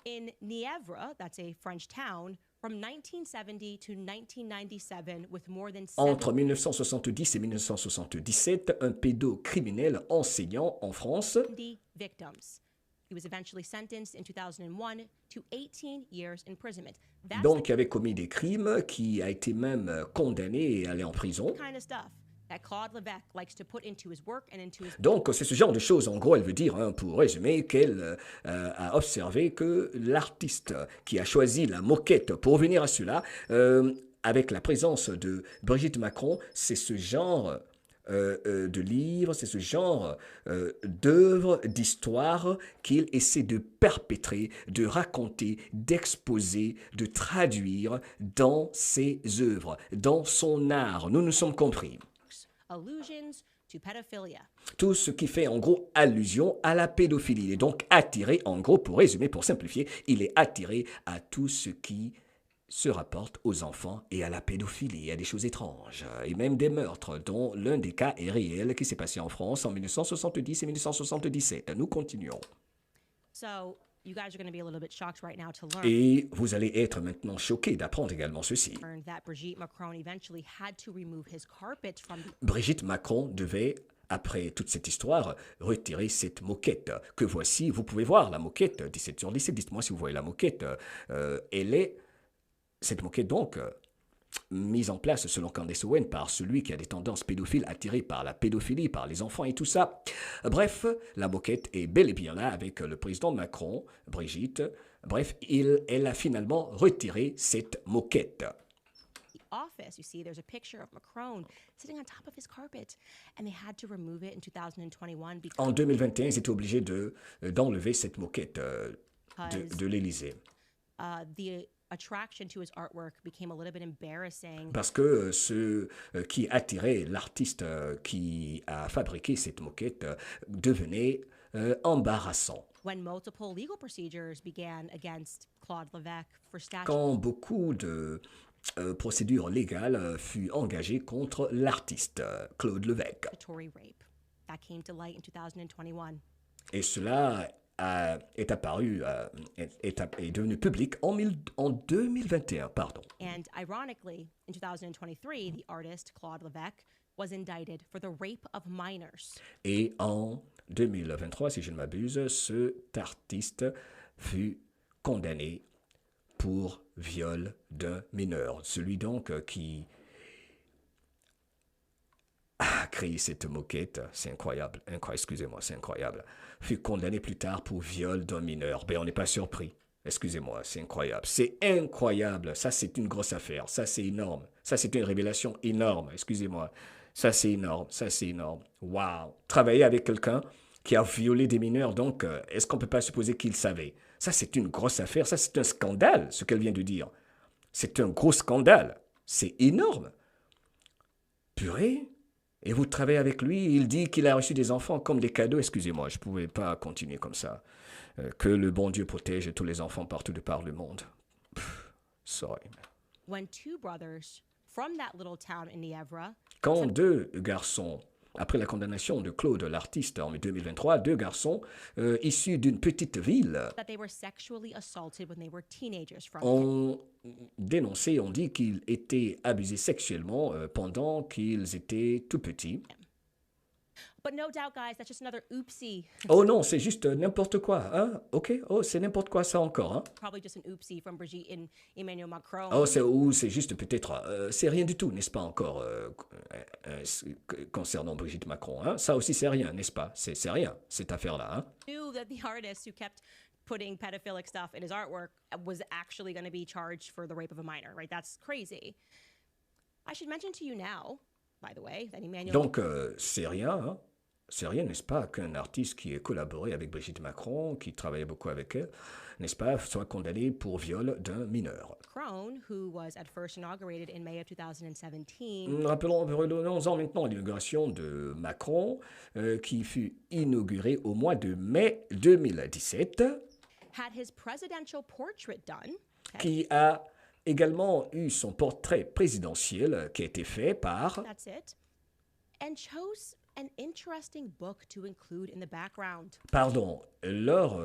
in Nièvre, that's a French town, from 1970 to 1997 with more than Entre 1970 et 1977, un pédocriminel enseignant en France 70 victims. He was eventually sentenced in 2001 to 18 years imprisonment. That's donc qui avait commis des crimes, qui a été même condamné et allé en prison. the kind of stuff that Claude Levesque likes to put into his work and into his Donc c'est ce genre de choses, en gros, elle veut dire, hein, pour résumer, qu'elle a observé que l'artiste qui a choisi la moquette pour venir à cela, avec la présence de Brigitte Macron, c'est ce genre de livres, c'est ce genre d'œuvres, d'histoires qu'il essaie de perpétrer, de raconter, d'exposer, de traduire dans ses œuvres, dans son art. Nous nous sommes compris. allusions to pedophilia. Tout ce qui fait en gros allusion à la pédophilie. Il est donc attiré, en gros, pour résumer, pour simplifier, il est attiré à tout ce qui se rapporte aux enfants et à la pédophilie, à des choses étranges, et même des meurtres, dont l'un des cas est réel qui s'est passé en France en 1970 et 1977. Nous continuons. So you guys are going to be a little bit shocked right now to Et vous allez être maintenant choqués d'apprendre également ceci. learn that Brigitte Macron eventually had to remove his carpet from the Brigitte Macron devait, après toute cette histoire, retirer cette moquette que voici. Vous pouvez voir la moquette, 17 sur 17. Dites-moi si vous voyez la moquette. Cette moquette donc, mise en place selon Candace Owen par celui qui a des tendances pédophiles attirées par la pédophilie, par les enfants et tout ça. Bref, la moquette est bel et bien là avec le président Macron, Brigitte. Bref, elle a finalement retiré cette moquette. office. You see, there's a picture of Macron sitting on top of his carpet, and they had to remove it in 2021 because En 2021, ils étaient obligés d'enlever cette moquette de l'Élysée. the attraction to his artwork became a little bit embarrassing. Parce que ce qui attirait l'artiste qui a fabriqué cette moquette devenait embarrassant. When multiple legal procedures began against Claude Levesque for Quand beaucoup de procédures légales furent engagées contre l'artiste Claude Levesque. statutory rape, that came to light in 2021. Et cela est apparu, est devenu public en 2021, pardon. And ironically, in 2023, the artist Claude Levesque was indicted for the rape of minors. Et en 2023, si je ne m'abuse, cet artiste fut condamné pour viol d'un mineur. Celui donc qui a créé cette moquette, c'est incroyable, excusez-moi, c'est incroyable, fut condamné plus tard pour viol d'un mineur. Ben, on n'est pas surpris. Excusez-moi, c'est incroyable. C'est incroyable. Ça, c'est une grosse affaire. Ça, c'est énorme. Ça, c'est une révélation énorme. Excusez-moi. Ça, c'est énorme. Ça, c'est énorme. Waouh. Travailler avec quelqu'un qui a violé des mineurs, donc, est-ce qu'on ne peut pas supposer qu'il savait? Ça, c'est une grosse affaire. Ça, c'est un scandale, ce qu'elle vient de dire. C'est un gros scandale. C'est énorme. Purée. Et vous travaillez avec lui, il dit qu'il a reçu des enfants comme des cadeaux. Excusez-moi, je ne pouvais pas continuer comme ça. Que le bon Dieu protège tous les enfants partout de par le monde. Sorry. When two brothers from that little town in Nievra Quand deux garçons, après la condamnation de Claude l'artiste en 2023, deux garçons issus d'une petite ville that they were sexually assaulted when they were teenagers from ont dénoncé, ont dit qu'ils étaient abusés sexuellement pendant qu'ils étaient tout petits. But no doubt, guys, that's just another oopsie. Oh non, c'est juste n'importe quoi, hein? Ok, oh, c'est n'importe quoi ça encore, hein? Probably just an oopsie from Brigitte and Emmanuel Macron. Oh, c'est juste peut-être, c'est rien du tout, n'est-ce pas encore, concernant Brigitte Macron, hein? Ça aussi c'est rien, n'est-ce pas? C'est rien, cette affaire-là, hein? Knew that the artist who kept putting pedophilic stuff in his artwork was actually going to be charged for the rape of a minor, right? That's crazy. I should mention to you now, by the way, that Emmanuel Donc, c'est rien, hein? C'est rien, n'est-ce pas, qu'un artiste qui ait collaboré avec Brigitte Macron, qui travaillait beaucoup avec elle, n'est-ce pas, soit condamné pour viol d'un mineur. Macron, who was at first inaugurated in May of 2017, Revenons-en maintenant à l'inauguration de Macron, qui fut inaugurée au mois de mai 2017, had his presidential portrait done. qui a également eu son portrait présidentiel qui a été fait par... That's it. And chose an interesting book to include in the background. Pardon, lors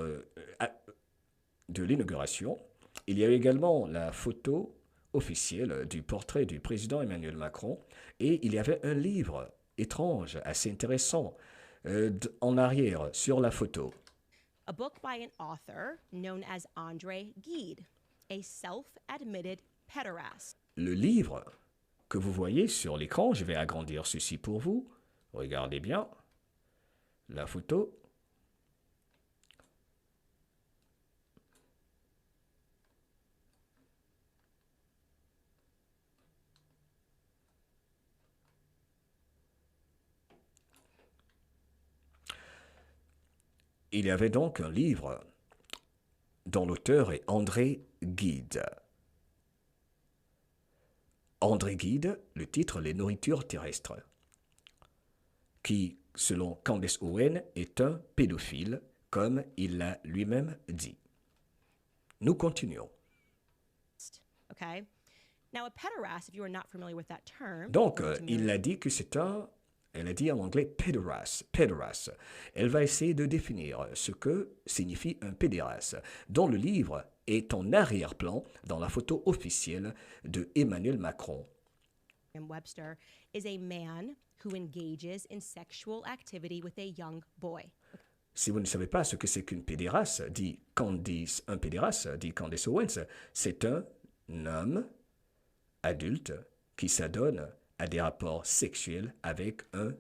de l'inauguration, il y a eu également la photo officielle du portrait du président Emmanuel Macron et il y avait un livre étrange, assez intéressant, en arrière sur la photo. A book by an author known as André Gide, a self-admitted pederast. Le livre que vous voyez sur l'écran, je vais agrandir ceci pour vous. Regardez bien la photo. Il y avait donc un livre dont l'auteur est André Gide. André Gide, le titre Les nourritures terrestres, qui, selon Candace Owen, est un pédophile, comme il l'a lui-même dit. Nous continuons. Okay? Now, a pederast, if you are not familiar with that term, Donc, il a dit que c'est un Elle a dit en anglais pédéraste, pédéraste. Elle va essayer de définir ce que signifie un pédéraste, dont le livre est en arrière-plan dans la photo officielle de Emmanuel Macron. Webster is a man who engages in sexual activity with a young boy. Si vous ne savez pas ce que c'est qu'une pédéraste, dit Candice Owens, c'est un homme adulte qui s'adonne à des rapports sexuels avec un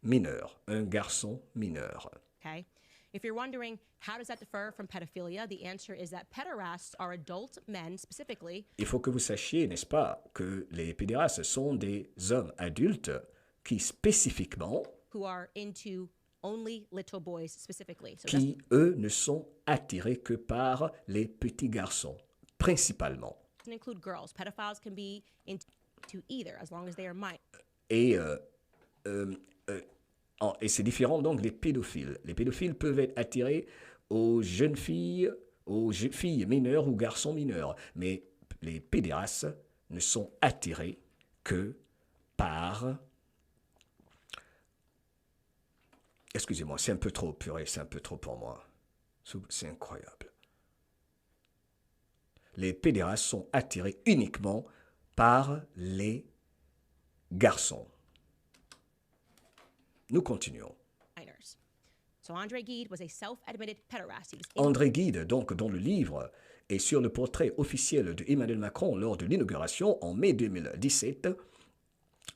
mineur, un garçon mineur. Okay. If you're wondering how does that differ from pedophilia, the answer is that pederasts are adult men specifically. Il faut que vous sachiez, n'est-ce pas, que les pédérastes sont des hommes adultes qui spécifiquement, Who are into only little boys specifically. So qui eux ne sont attirés que par les petits garçons, principalement. doesn't include girls. Pedophiles can be into either as long as they are minors. Et et c'est différent donc des pédophiles. Les pédophiles peuvent être attirés aux jeunes filles, filles mineures ou garçons mineurs. Mais les pédérastes ne sont attirés que par... Excusez-moi, c'est un peu trop purée, c'est un peu trop pour moi. C'est incroyable. Les pédérastes sont attirés uniquement par les garçons. Nous continuons. So Andre Gide was a self-admitted pederast. André Gide, donc, dont le livre est sur le portrait officiel de Emmanuel Macron lors de l'inauguration en mai 2017.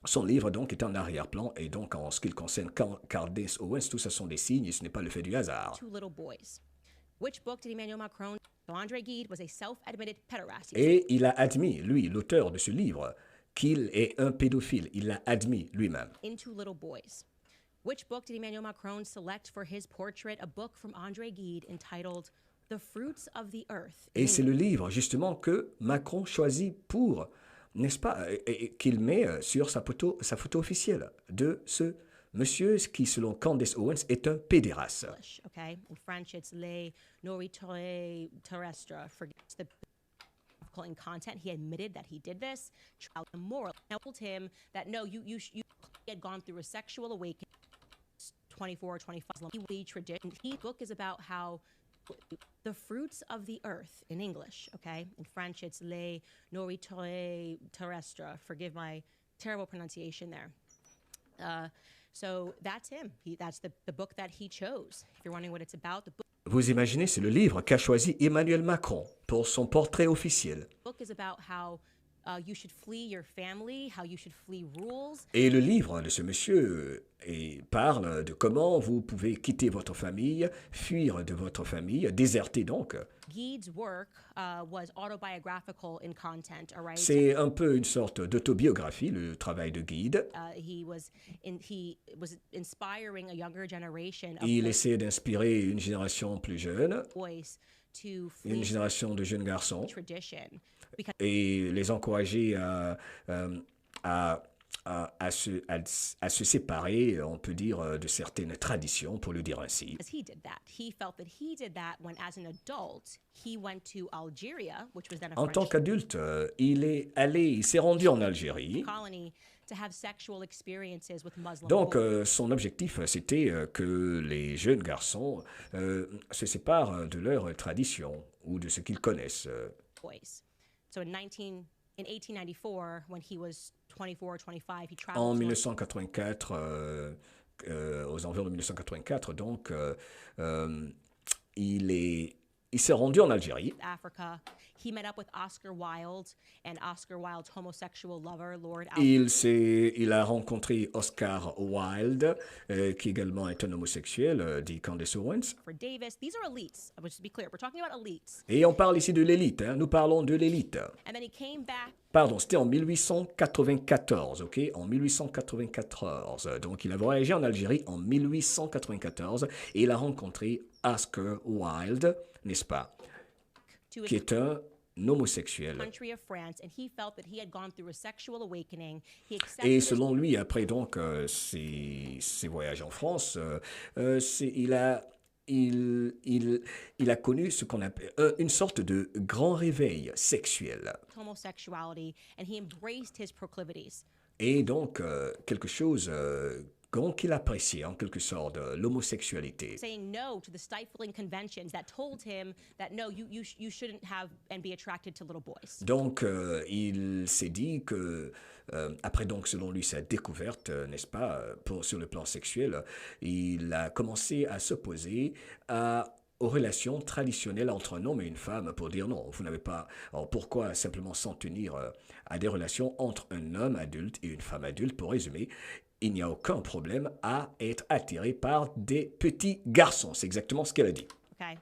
Son livre, donc, est en arrière-plan et donc, en ce qui concerne Candace Owens, tout ça sont des signes, ce n'est pas le fait du hasard. Two little boys. Which book did Emmanuel Macron? So Andre Gide was a self-admitted pederast. Et il a admis, lui, l'auteur de ce livre, qu'il est un pédophile. Il l'a admis lui-même. Into little boys. Which book did Emmanuel Macron select for his portrait? A book from Andre Gide entitled The Fruits of the Earth. Et c'est le livre, justement, que Macron choisit pour, n'est-ce pas, qu'il met sur sa photo officielle de ce monsieur qui, selon Candace Owens, est un pédéraste. Okay, in French it's le nourriture terrestre. Forgets the in content. He admitted that he did this. Trial moral told him that no, you had gone through a sexual awakening. 24, 25. The tradition. His book is about how the fruits of the earth in English. Okay, in French it's le nourriture terrestre. Forgive my terrible pronunciation there. So that's him. That's the book that he chose. If you're wondering what it's about, the book. Vous imaginez, c'est le livre qu'a choisi Emmanuel Macron pour son portrait officiel. The book is about how you should flee your family, how you should flee rules. Et le livre de ce monsieur parle de comment vous pouvez quitter votre famille, fuir de votre famille, déserter donc. Gide's work was autobiographical in content, all right? C'est un peu une sorte d'autobiographie, le travail de Gide. He was inspiring a younger generation of Il essaie d'inspirer une génération plus jeune, boys to une flee génération de jeunes garçons, tradition. Because et les encourager à se séparer, on peut dire, de certaines traditions, pour le dire ainsi. he did that. He felt that he did that when, as an adult, he went to Algeria, which was then a En tant French qu'adulte, il s'est rendu en Algérie. colony, to have sexual experiences with Muslim Donc, boys. son objectif, c'était que les jeunes garçons se séparent de leur tradition ou de ce qu'ils connaissent. So in 1894, when he was 24, 25, he En traveled to 1984, aux environs de 1984, donc, il s'est rendu en Algérie. Africa. He met up with Oscar Wilde and Oscar Wilde's homosexual lover, Lord Il a rencontré Oscar Wilde, qui également est un homosexuel, dit Candace Owens. Alfred Davis. These are elites. Just to be clear, we're talking about elites. Et on parle ici de l'élite, hein, nous parlons de l'élite. And then he came back. Pardon, c'était en 1894, ok? En 1894. Donc, il a voyagé en Algérie en 1894 et il a rencontré Oscar Wilde, n'est-ce pas? To Qui his est un homosexuel. country of France, and he felt that he had gone through a sexual awakening. He Et accepted selon lui, après donc ses voyages en France, il a connu ce qu'on appelle une sorte de grand réveil sexuel. homosexuality, and he embraced his proclivities. Et donc quelque chose Donc il appréciait en quelque sorte l'homosexualité. saying no to the stifling conventions that told him that no, you shouldn't have and be attracted to little boys. Donc il s'est dit que, après donc selon lui sa découverte, n'est-ce pas, sur le plan sexuel, il a commencé à s'opposer aux relations traditionnelles entre un homme et une femme pour dire non, vous n'avez pas. Alors pourquoi simplement s'en tenir à des relations entre un homme adulte et une femme adulte? Pour résumer, il n'y a aucun problème à être attiré par des petits garçons. C'est exactement ce qu'elle a dit. Okay.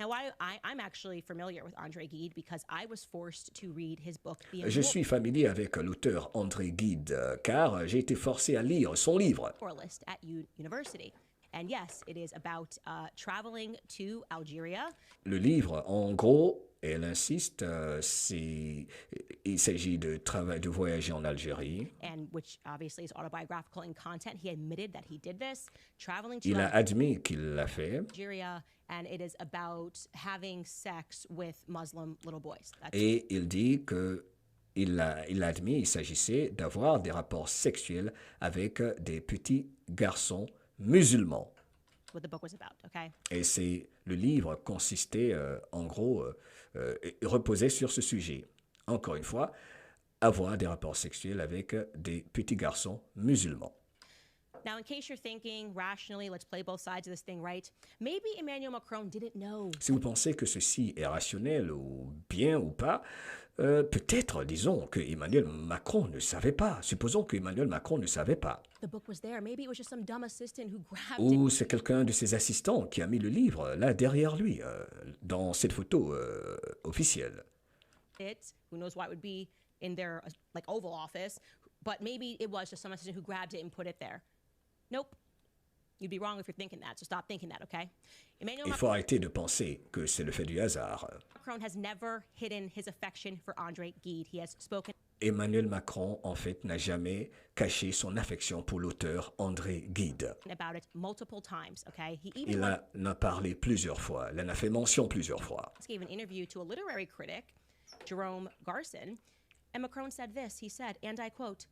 Now, I'm actually familiar with Andre Gide because I was forced to read his book, Je suis familier avec l'auteur André Gide car j'ai été forcé à lire son livre. Immortalist at University. And yes, it is about traveling to Algeria. Le livre, en gros, elle insiste, il s'agit de voyager en Algérie. And which obviously is autobiographical in content. He admitted that he did this, traveling to Il a admis qu'il l'a fait. Algeria, and it is about having sex with Muslim little boys. That's Et il dit que il a admis, il s'agissait d'avoir des rapports sexuels avec des petits garçons musulmans. what the book was about, okay? Et le livre consistait, en gros, reposait sur ce sujet. Encore une fois, avoir des rapports sexuels avec des petits garçons musulmans. Now, in case you're thinking rationally, let's play both sides of this thing, right? Maybe Emmanuel Macron didn't know. Si vous pensez que ceci est rationnel ou bien ou pas, peut-être, disons, que Emmanuel Macron ne savait pas. Supposons que Emmanuel Macron ne savait pas. The book was there. Maybe it was just some dumb assistant who grabbed Ou c'est quelqu'un de ses assistants qui a mis le livre là derrière lui, dans cette photo officielle. it. Who knows why it would be in their like Oval Office? But maybe it was just some assistant who grabbed it and put it there. Nope. You'd be wrong if you're thinking that. So stop thinking that, okay? Emmanuel Il faut arrêter de penser que c'est le fait du hasard. Macron has never hidden his affection for Andre Gide. He has spoken Emmanuel Macron, en fait, n'a jamais caché son affection pour l'auteur André Gide. about it multiple times, okay? He Il even en a parlé plusieurs fois, il en a fait mention plusieurs fois. once gave an interview to a literary critic, Jerome Garson, and Macron said this. He said, and I quote,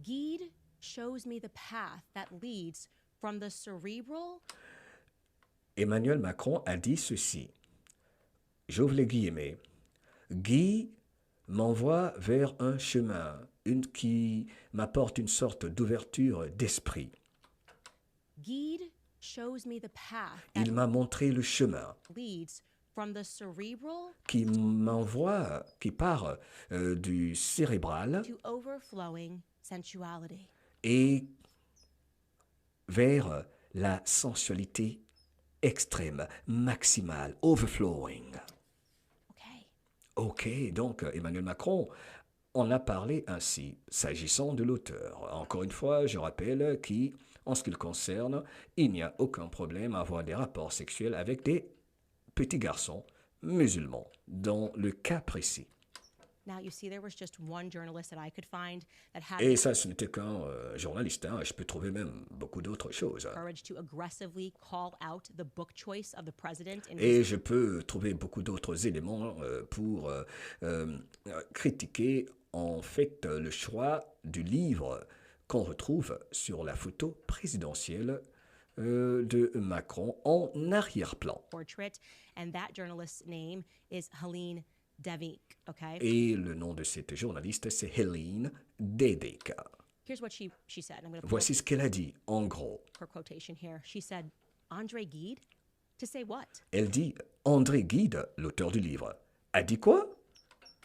Gide shows me the path that leads from the cerebral Emmanuel Macron a dit ceci. J'ouvre les guillemets. Guy m'envoie vers un chemin, qui m'apporte une sorte d'ouverture d'esprit. Gide shows me the path Il m'a montré le chemin that leads from the cerebral qui part du cérébral to overflowing sensuality. et vers la sensualité extrême, maximale, overflowing. Okay. Ok, donc Emmanuel Macron en a parlé ainsi, s'agissant de l'auteur. Encore une fois, je rappelle qu'en ce qui le concerne, il n'y a aucun problème à avoir des rapports sexuels avec des petits garçons musulmans, dans le cas précis. Now, you see, there was just one journalist that I could find that had Et ça, ce n'était qu'un journaliste, hein. Je peux trouver même beaucoup d'autres choses. the courage to aggressively call out the book choice of the president in Et je peux trouver beaucoup d'autres éléments pour critiquer en fait le choix du livre qu'on retrouve sur la photo présidentielle de Macron en arrière-plan. portrait, and that journalist's name is Helene Davik, okay? Et le nom de cette journaliste, c'est Helene Dedek. Here's what she said. I'm going to Voici ce qu'elle a dit, en gros. her quotation here. She said, Andre Gide? To say what? Elle dit, André Gide, l'auteur du livre, a dit quoi?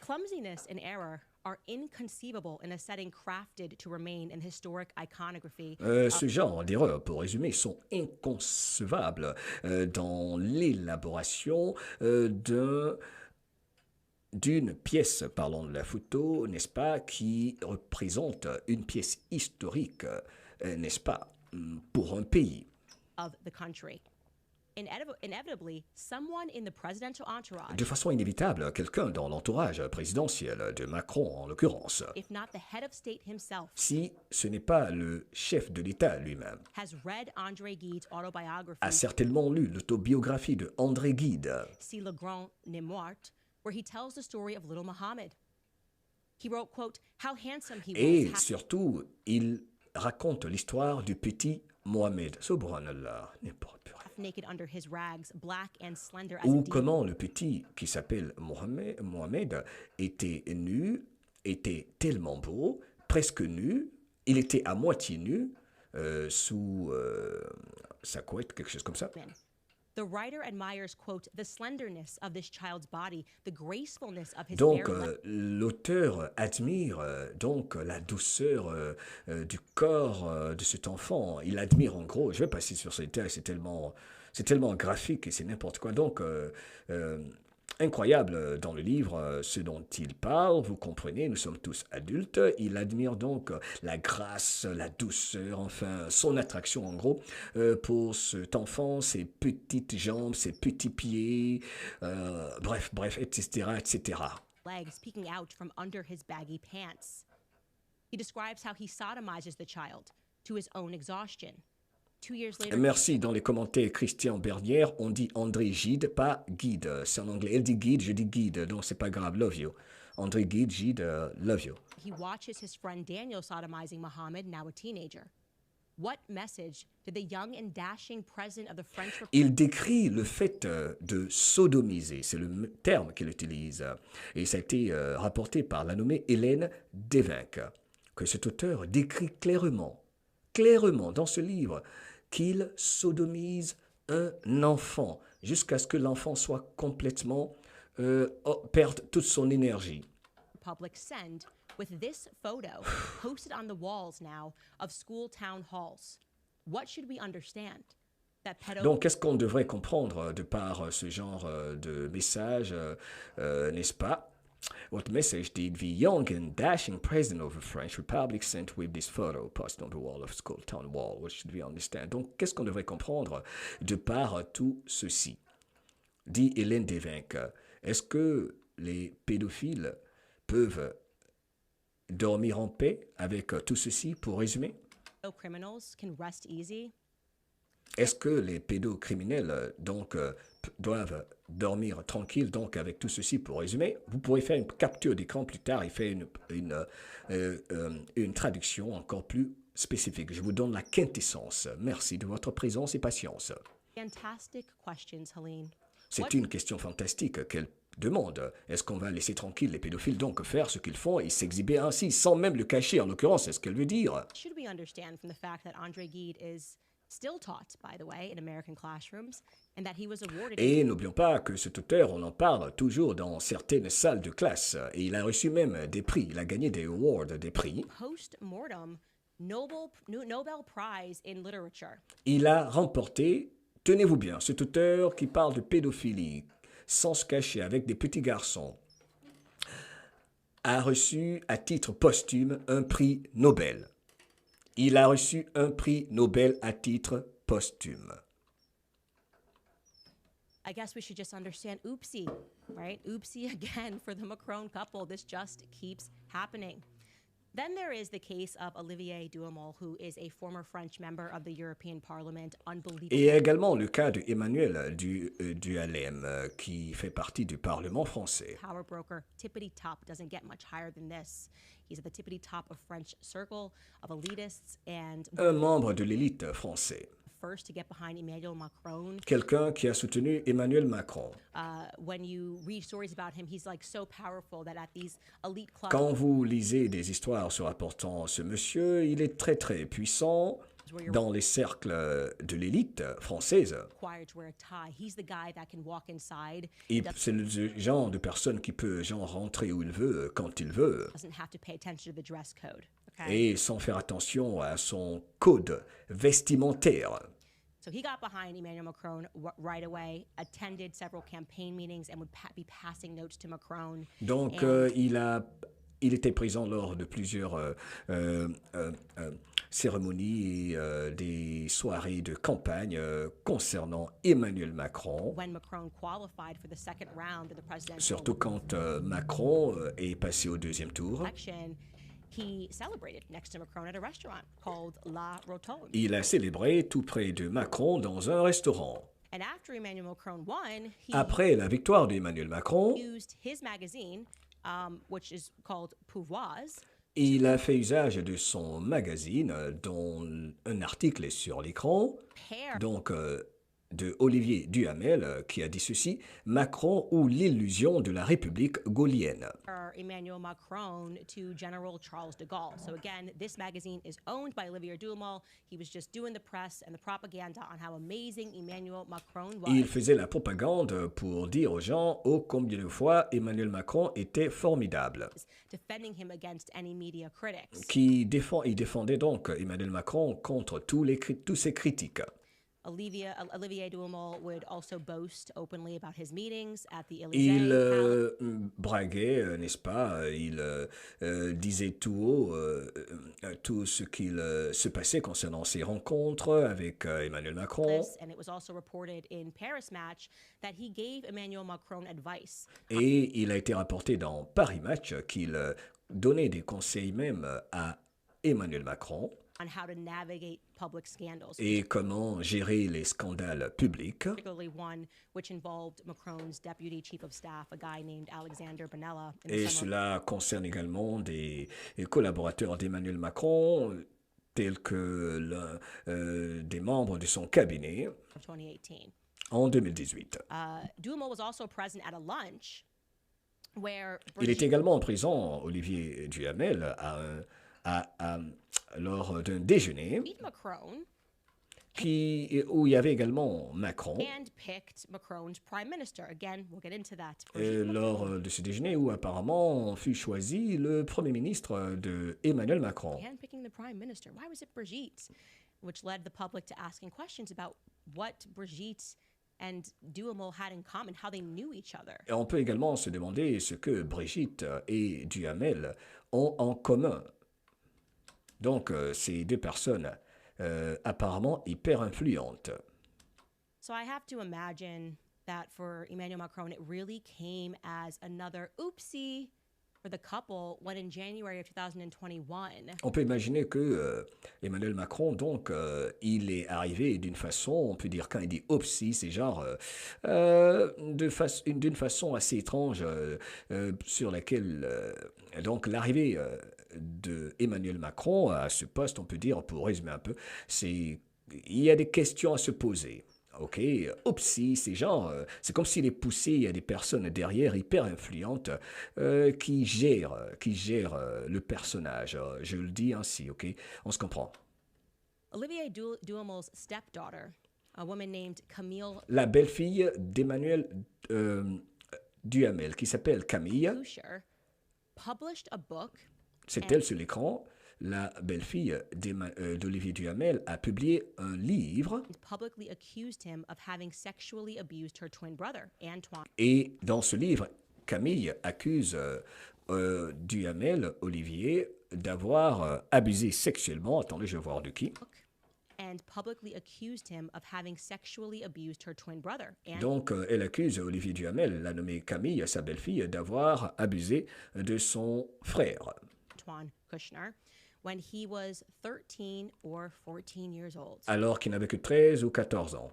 Clumsiness and error are inconceivable in a setting crafted to remain in historic iconography. Ce genre d'erreurs, pour résumer, sont inconcevables dans l'élaboration d'une pièce, parlons de la photo, n'est-ce pas, qui représente une pièce historique, n'est-ce pas, pour un pays. Of the country. Inevitably, someone in the presidential entourage, De façon inévitable, quelqu'un dans l'entourage présidentiel de Macron, en l'occurrence, if not the head of state himself, si ce n'est pas le chef de l'État lui-même, has read Andre Gide's autobiography, a certainement lu l'autobiographie de André Gide, Si le Grand Nemoart, where he tells the story of little Muhammad. He wrote, quote, how handsome he et was, surtout, il raconte l'histoire du petit Mohamed. Subhanallah, n'importe quoi. Naked under his rags, black and slender as a Ou demon. comment le petit qui s'appelle Mohamed était nu, était tellement beau, presque nu, il était à moitié nu, sous sa couette, quelque chose comme ça. The writer admires, quote, the slenderness of this child's body, the gracefulness of his Donc, bare legs. l'auteur admire donc la douceur du corps de cet enfant. Il admire en gros, je vais passer sur ces détails, c'est tellement graphique et c'est n'importe quoi. Donc, incroyable dans le livre ce dont il parle, vous comprenez, nous sommes tous adultes. Il admire donc la grâce, la douceur, enfin son attraction en gros pour cet enfant, ses petites jambes, ses petits pieds, bref, etc., etc. Legs peeking out from under his baggy pants. He describes how he sodomizes the child to his own exhaustion. 2 years later, Merci. Dans les commentaires, Christian Bernière, on dit André Gide, pas Guide. C'est en anglais. Elle dit Guide, je dis Guide. Donc, c'est pas grave. Love you. André Guide, Gide, love you. he watches his friend Daniel sodomizing Muhammad, now a teenager. What message did the young and dashing president of the French Republic Il décrit le fait de sodomiser, c'est le terme qu'il utilise, et ça a été rapporté par la nommée Hélène Devinck, que cet auteur décrit clairement dans ce livre, qu'il sodomise un enfant, jusqu'à ce que l'enfant soit complètement, perde toute son énergie. send with this photo posted on the walls now of school town halls? What should we understand? That Donc, qu'est-ce qu'on devrait comprendre de par ce genre de message, n'est-ce pas? What message did the young and dashing president of the French Republic send with this photo posted on the wall of school town wall? What should we understand? Donc, qu'est-ce qu'on devrait comprendre de par tout ceci? Dit Hélène Devinck. Est-ce que les pédophiles peuvent dormir en paix avec tout ceci, pour résumer? criminals can rest easy? Est-ce que les pédocriminels donc doivent dormir tranquilles donc avec tout ceci, pour résumer? Vous pourrez faire une capture d'écran plus tard et faire une traduction encore plus spécifique. Je vous donne la quintessence. Merci de votre présence et patience. Fantastic questions, Helene. C'est une question fantastique qu'elle demande. Est-ce qu'on va laisser tranquille les pédophiles donc faire ce qu'ils font et s'exhiber ainsi sans même le cacher, en l'occurrence? C'est ce qu'elle veut dire. Should we understand from the fact that André Gide is still taught, by the way, in American classrooms, and that he was awarded Et n'oublions pas que cet auteur, on en parle toujours dans certaines salles de classe. Et il a reçu même des prix. Il a gagné des awards, des prix. post-mortem Nobel Prize in Literature. Il a remporté, tenez-vous bien, cet auteur qui parle de pédophilie, sans se cacher, avec des petits garçons, a reçu à titre posthume un prix Nobel. Il a reçu un prix Nobel à titre posthume. I guess we should just understand oopsie, right? Oopsie again for the Macron couple. This just keeps happening. Then there is the case of Olivier Duhamel, who is a former French member of the European Parliament. Unbelievable. Et également le cas de Emmanuel Duhalem, qui fait partie du Parlement français. Power broker, tippity top, doesn't get much higher than this. He's at the tippity top of French circle of elitists and Un membre de l'élite français. first to get behind Emmanuel Macron. Quelqu'un qui a soutenu Emmanuel Macron. When you read stories about him, he's like so powerful that at these elite clubs, Quand vous lisez des histoires se rapportant ce monsieur, il est très très puissant dans les cercles de l'élite française. required to wear a tie. He's the guy that can walk inside, Et c'est le genre de personne qui peut genre rentrer où il veut, quand il veut, doesn't have to pay attention to the dress code. Okay. et sans faire attention à son code vestimentaire. So he got behind Emmanuel Macron right away, attended several campaign meetings, and would be passing notes to Macron. Donc il était présent lors de plusieurs cérémonies et des soirées de campagne concernant Emmanuel Macron. When Macron qualified for the second round of the presidential Surtout quand Macron est passé au deuxième tour. election, he celebrated next to Macron at a restaurant called La Rotonde. Il a célébré tout près de Macron dans un restaurant. And after Emmanuel Macron won, he Après la victoire d'Emmanuel Macron, used his magazine, which is called Pouvoirs. Il a fait usage de son magazine, dont un article est sur l'écran, Pair donc de Olivier Duhamel, qui a dit ceci, Macron ou l'illusion de la République gaullienne. Emmanuel Macron to General Charles de Gaulle. So again, this magazine is owned by Olivier Duhamel. He was just doing the press and the propaganda on how amazing Emmanuel Macron was. Il faisait la propagande pour dire aux gens oh combien de fois Emmanuel Macron était formidable. Defending him against any media critics. Il défendait donc Emmanuel Macron contre tous ses critiques. Olivier Duhamel would also boast openly about his meetings at the Il Élysée. braguait, n'est-ce pas? Il disait tout haut tout ce qu'il se passait concernant ses rencontres avec Emmanuel Macron. And it was also reported in Paris Match that he gave Emmanuel Macron advice Et il a été rapporté dans Paris Match qu'il donnait des conseils même à Emmanuel Macron on how to navigate public scandals. et comment gérer les scandales publics. Particularly one which involved Macron's deputy chief of staff, a guy named Alexander Benalla. Et cela concerne également des collaborateurs d'Emmanuel Macron, tels que des membres de son cabinet Of 2018. en 2018. Duhamel was also present at a lunch where Il est également présent, Olivier Duhamel, lors d'un déjeuner Macron où il y avait également Macron. handpicked Macron's prime minister. Again, we'll get into that. Lors de ce déjeuner où apparemment fut choisi le Premier ministre de Emmanuel Macron. Handpicking the prime minister. Why was it Brigitte? Which led the public to asking questions about what Brigitte and Duhamel had in common, how they knew each other. Et on peut également se demander ce que Brigitte et Duhamel ont en commun. Donc, ces deux personnes apparemment hyper influentes. So I have to imagine that for Emmanuel Macron, it really came as another oopsie for the couple when in January of 2021, On peut imaginer que Emmanuel Macron, donc, il est arrivé d'une façon, on peut dire quand il dit oopsie, c'est genre d'une façon assez étrange sur laquelle, donc, l'arrivée de Emmanuel Macron à ce poste, on peut dire, pour résumer un peu, il y a des questions à se poser. Ok, oupsie, c'est genre, c'est comme s'il est poussé, il y a des personnes derrière hyper influentes qui gèrent le personnage. Je le dis ainsi, ok, on se comprend. Olivier Duhamel's stepdaughter, a woman named Camille La belle-fille d'Emmanuel Duhamel, qui s'appelle Camille, Boucher, published a book c'est elle sur l'écran. La belle-fille d'Olivier Duhamel a publié un livre and publicly accused him of having sexually abused her twin brother, Antoine. et dans ce livre, Camille accuse Duhamel, Olivier, d'avoir abusé sexuellement, attendez, je vais voir de qui. And publicly accused him of having sexually abused her twin brother, Donc, elle accuse Olivier Duhamel, la nommée Camille, sa belle-fille, d'avoir abusé de son frère. Antoine Kushner, when he was 13 or 14 years old. Alors qu'il n'avait que 13 ou 14 ans.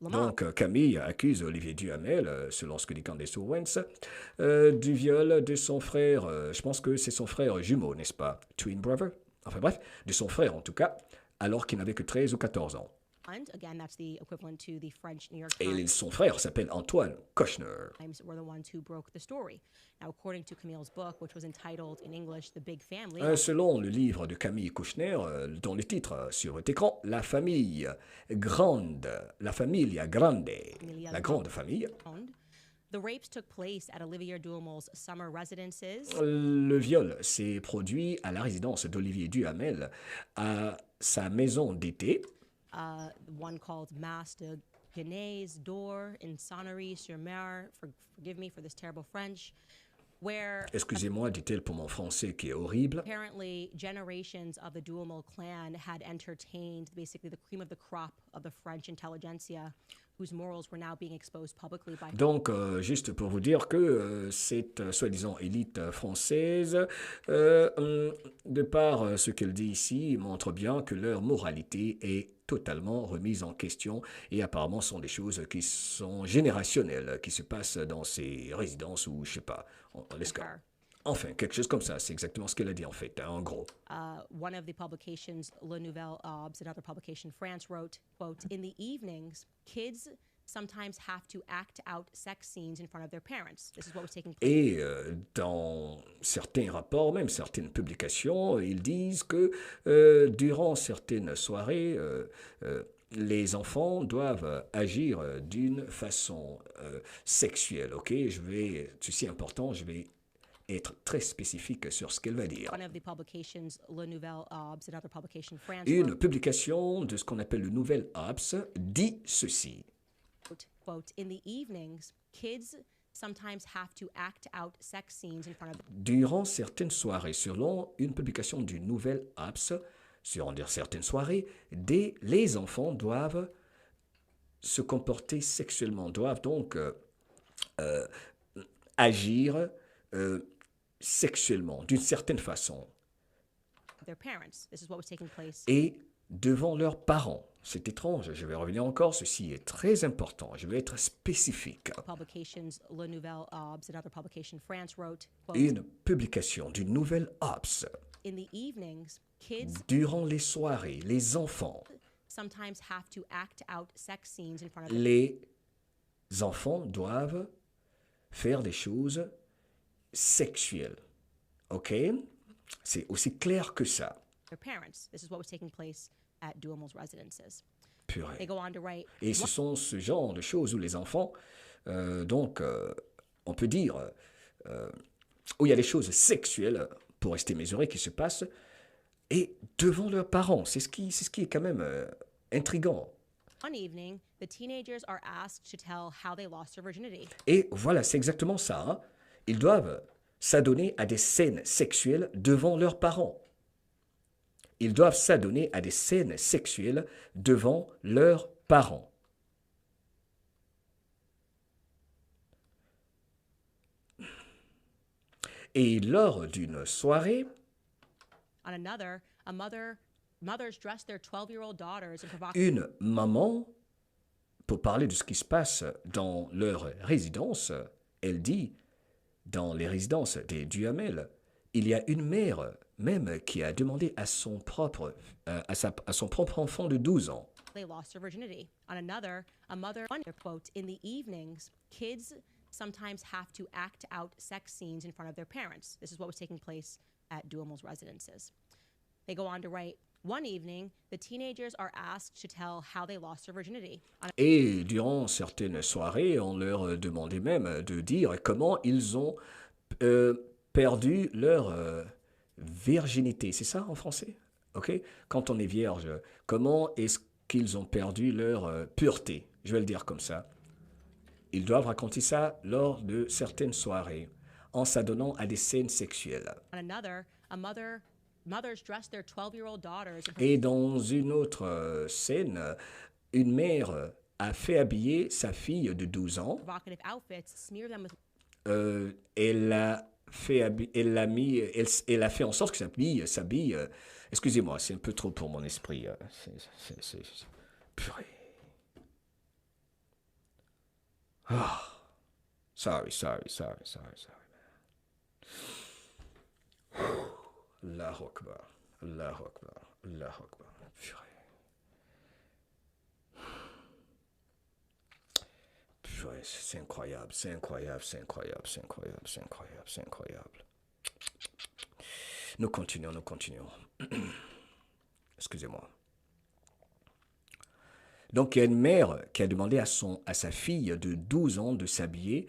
Lamar Donc, Camille accuse Olivier Duhamel, selon ce que dit Candace Owens, du viol de son frère. Je pense que c'est son frère jumeau, n'est-ce pas? Twin brother? Enfin bref, de son frère en tout cas, alors qu'il n'avait que 13 ou 14 ans. again, that's the equivalent to the French New York Et Times. son frère s'appelle Antoine Kushner. Were the ones who broke the story. Now, according to Camille's book, which was entitled in English "The Big Family," Selon le livre de Camille Kushner, dont le titre sur votre écran, La famille grande, la famiglia grande, la grande famille, the rapes took place at Olivier Duhamel's summer residences. Le viol s'est produit à la résidence d'Olivier Duhamel, à sa maison d'été, One called Mas de Ginés d'Or in Sonnery-sur-Mer. Forgive me for this terrible French. Where excusez-moi, dit-elle pour mon français qui est horrible. apparently generations of the Duhamel clan had entertained basically the cream of the crop of the French intelligentsia, whose morals were now being exposed publicly by. Donc, juste pour vous dire que cette soi-disant élite française, de par ce qu'elle dit ici, montre bien que leur moralité est totalement remise en question et apparemment sont des choses qui sont générationnelles, qui se passent dans ces résidences ou je sais pas, on laisse cas. Enfin, quelque chose comme ça, c'est exactement ce qu'elle a dit en fait, hein, en gros. One of the publications, Le Nouvel Obs, another publication, France wrote, quote, "In the evenings, kids sometimes have to act out sex scenes in front of their parents." This is what was taking place. Et dans certains rapports, même certaines publications, ils disent que durant certaines soirées, les enfants doivent agir d'une façon sexuelle. Ok, ceci est important, je vais être très spécifique sur ce qu'elle va dire. One of the publications, Le Nouvel Obs, another publication, France Une wrote, publication de ce qu'on appelle le Nouvel Obs dit ceci. quote, "In the evenings, kids sometimes have to act out sex scenes in front of." Durant certaines soirées, selon une publication du Nouvel Obs, sur certaines soirées, les enfants doivent se comporter sexuellement, doivent donc agir sexuellement, d'une certaine façon, their parents. This is what was taking place. et devant leurs parents. C'est étrange, je vais revenir encore, ceci est très important, je vais être spécifique. Publications, Le Nouvel Obs, another publication, France wrote, quote, Une publication du Nouvel Obs. "In the evenings, kids Durant les soirées, les enfants, sometimes have to act out sex scenes in front of les enfants doivent faire des choses sexuelles. Ok? C'est aussi clair que ça. their parents. This is what was taking place at Duhamel's residences. They Purée. go on to write, Et ce sont ce genre de choses où les enfants, on peut dire, où il y a des choses sexuelles, pour rester mesuré, qui se passent, et devant leurs parents. C'est ce qui est quand même intriguant. one evening, the teenagers are asked to tell how they lost their virginity. Et voilà, c'est exactement ça. Hein. Ils doivent s'adonner à des scènes sexuelles devant leurs parents. Ils doivent s'adonner à des scènes sexuelles devant leurs parents. Et lors d'une soirée, On another, mothers dress their 12-year-old daughters in provocative une maman, pour parler de ce qui se passe dans leur résidence, elle dit, dans les résidences des Duhamel, il y a une mère même qui a demandé à son propre enfant de 12 ans. they lost their virginity. On another, a mother, quote, "In the evenings, kids sometimes have to act out sex scenes in front of their parents." This is what was taking place at Duhamel's residences. They go on to write, one evening, the teenagers are asked to tell how they lost their virginity. On Et durant certaines soirées, on leur demandait même de dire comment ils ont perdu leur virginité. C'est ça en français? Ok? Quand on est vierge, comment est-ce qu'ils ont perdu leur pureté? Je vais le dire comme ça. Ils doivent raconter ça lors de certaines soirées, en s'adonnant à des scènes sexuelles. another, mothers dress their 12-year-old daughters in Et dans une autre scène, une mère a fait habiller sa fille de 12 ans. provocative outfits, smear them with Elle a fait, elle a fait en sorte que s'habille. Excusez-moi, c'est un peu trop pour mon esprit. Purée. Ah. Sorry. Allahu Akbar. Purée. Purée, c'est incroyable. Nous continuons. Excusez-moi. Donc, il y a une mère qui a demandé à sa fille de 12 ans de s'habiller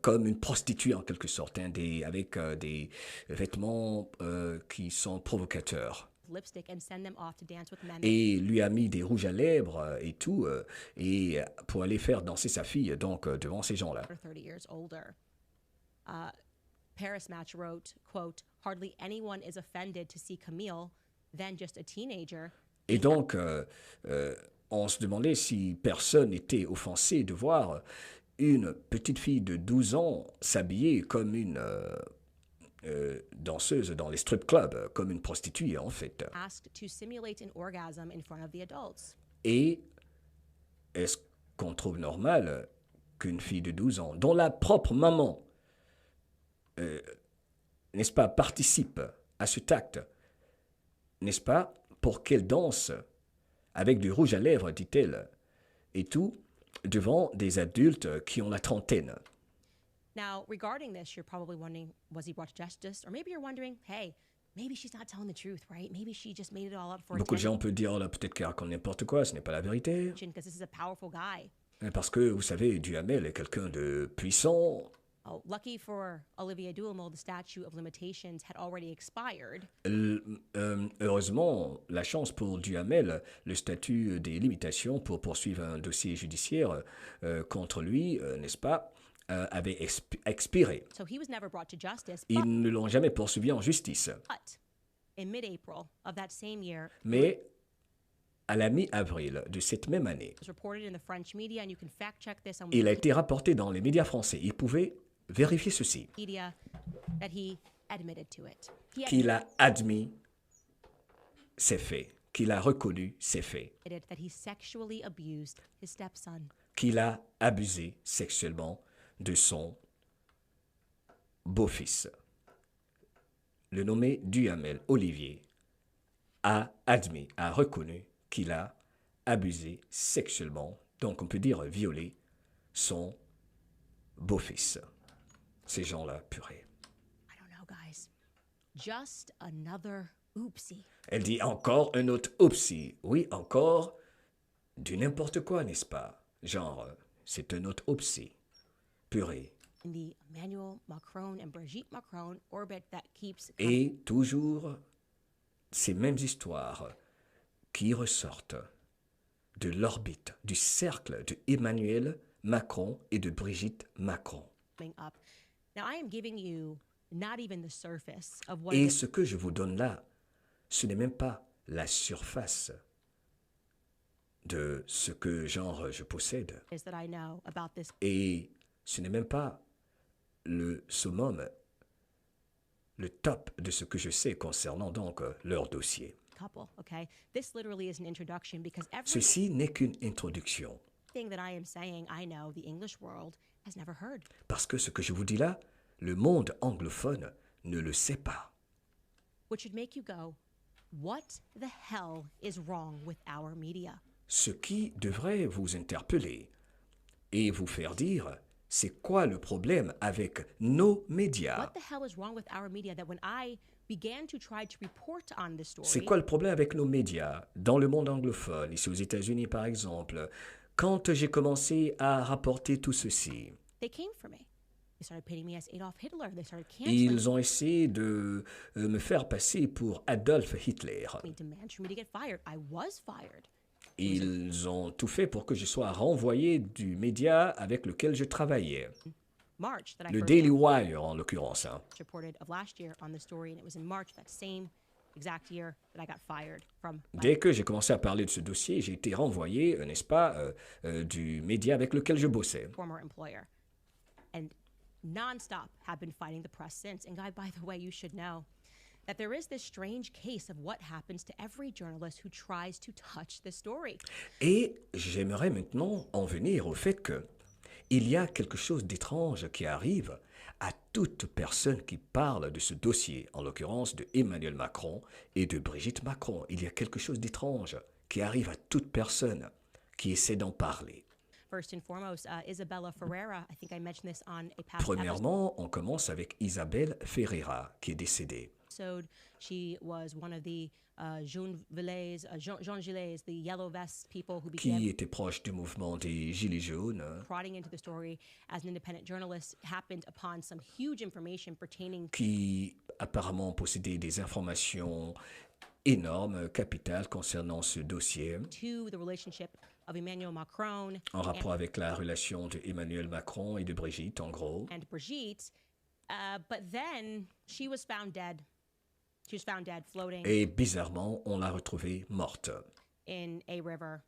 comme une prostituée en quelque sorte, hein, avec des vêtements qui sont provocateurs. lipstick and send them off to dance with men Et lui a mis des rouges à lèvres et tout, et pour aller faire danser sa fille donc devant ces gens-là. that are 30 years older. Paris Match wrote, quote, "Hardly anyone is offended to see Camille, then just a teenager." Et donc, on se demandait si personne n'était offensé de voir une petite fille de 12 ans s'habiller comme une danseuse dans les strip clubs, comme une prostituée en fait. Asked to simulate an orgasm in front of the adults. Et est-ce qu'on trouve normal qu'une fille de 12 ans, dont la propre maman n'est-ce pas, participe à cet acte, n'est-ce pas, pour qu'elle danse avec du rouge à lèvres, dit-elle, et tout devant des adultes qui ont la trentaine. Now, regarding this, you're probably wondering, was he brought to justice? Or maybe you're wondering, hey, maybe she's not telling the truth, right? Maybe she just made it all up for Beaucoup de attention gens peuvent dire, oh là, peut-être qu'elle raconte n'importe quoi, ce n'est pas la vérité. because this is a powerful guy. Parce que, vous savez, Duhamel est quelqu'un de puissant. Oh, lucky for Olivia Duhamel, the statute of limitations had already expired. Heureusement, la chance pour Duhamel, le statut des limitations pour poursuivre un dossier judiciaire contre lui, n'est-ce pas, avait expiré. So he was never brought to justice. Ils ne l'ont jamais poursuivi en justice. But in mid-April of that same year, Mais à la mi-avril de cette même année, it was reported in the French media, and you can fact-check this on il a été rapporté dans les médias français. Ils pouvaient vérifier ceci, Wikipedia that he admitted to it. He qu'il a admis ses faits, qu'il a reconnu ses faits, admitted that he sexually abused his stepson. qu'il a abusé sexuellement de son beau-fils. Le nommé Duhamel Olivier a admis, a reconnu qu'il a abusé sexuellement, donc on peut dire violé, son beau-fils. Ces gens-là, purée. I don't know, guys. Just another oopsie. Elle dit encore un autre oupsie. Oui, encore du n'importe quoi, n'est-ce pas? Genre, c'est un autre oupsie. Purée. In the Emmanuel Macron and Brigitte Macron orbit that keeps Et toujours ces mêmes histoires qui ressortent de l'orbite, du cercle de Emmanuel Macron et de Brigitte Macron. coming up. Now, I am giving you not even the surface of what Et it ce que je vous donne là, ce n'est même pas la surface de ce que, genre, je possède. is that I know about this Et ce n'est même pas le summum, le top de ce que je sais concernant donc leur dossier. couple, okay? This literally is an introduction because Ceci n'est qu'une introduction, everything that I am saying, I know the English world has never heard. parce que ce que je vous dis là, le monde anglophone ne le sait pas. Which should make you go, what the hell is wrong with our media? Ce qui devrait vous interpeller et vous faire dire, c'est quoi le problème avec nos médias? What the hell is wrong with our media that when I began to try to report on this C'est story, quoi le problème avec nos médias dans le monde anglophone, ici aux États-Unis par exemple? Quand j'ai commencé à rapporter tout ceci, they came for me. They started painting me as Adolf Hitler. They started canceling ils ont essayé de me faire passer pour Adolf Hitler. me, demands for me to get fired. I was fired. Ils ont tout fait pour que je sois renvoyé du média avec lequel je travaillais, March that I le first Daily Wire en l'occurrence. reported of last year on the story, and it was in March that same exact year that I got fired from my Dès que j'ai commencé à parler de ce dossier, j'ai été renvoyé, n'est-ce pas, du média avec lequel je bossais. former employer. And nonstop have been fighting the press since. And guy, by the way, you should know that there is this strange case of what happens to every journalist who tries to touch the story. Et j'aimerais maintenant en venir au fait que il y a quelque chose d'étrange qui arrive à toute personne qui parle de ce dossier, en l'occurrence de Emmanuel Macron et de Brigitte Macron. Il y a quelque chose d'étrange qui arrive à toute personne qui essaie d'en parler. First and foremost, Isabella Ferreira. I think I mentioned this on a past Premièrement, on commence avec Isabelle Ferreira, qui est décédée. episode. She was one of the Jean Gilets, the yellow vest people who began Qui était proche du mouvement des Gilets jaunes, prodding into the story as an independent journalist, happened upon some huge information pertaining qui apparemment possédait des informations énormes, capitales concernant ce dossier, to the relationship of Emmanuel Macron en rapport avec la relation de Emmanuel Macron et de Brigitte, en gros. and Brigitte. But then she was found dead. She was found dead floating Et bizarrement, on l'a retrouvée morte in a river.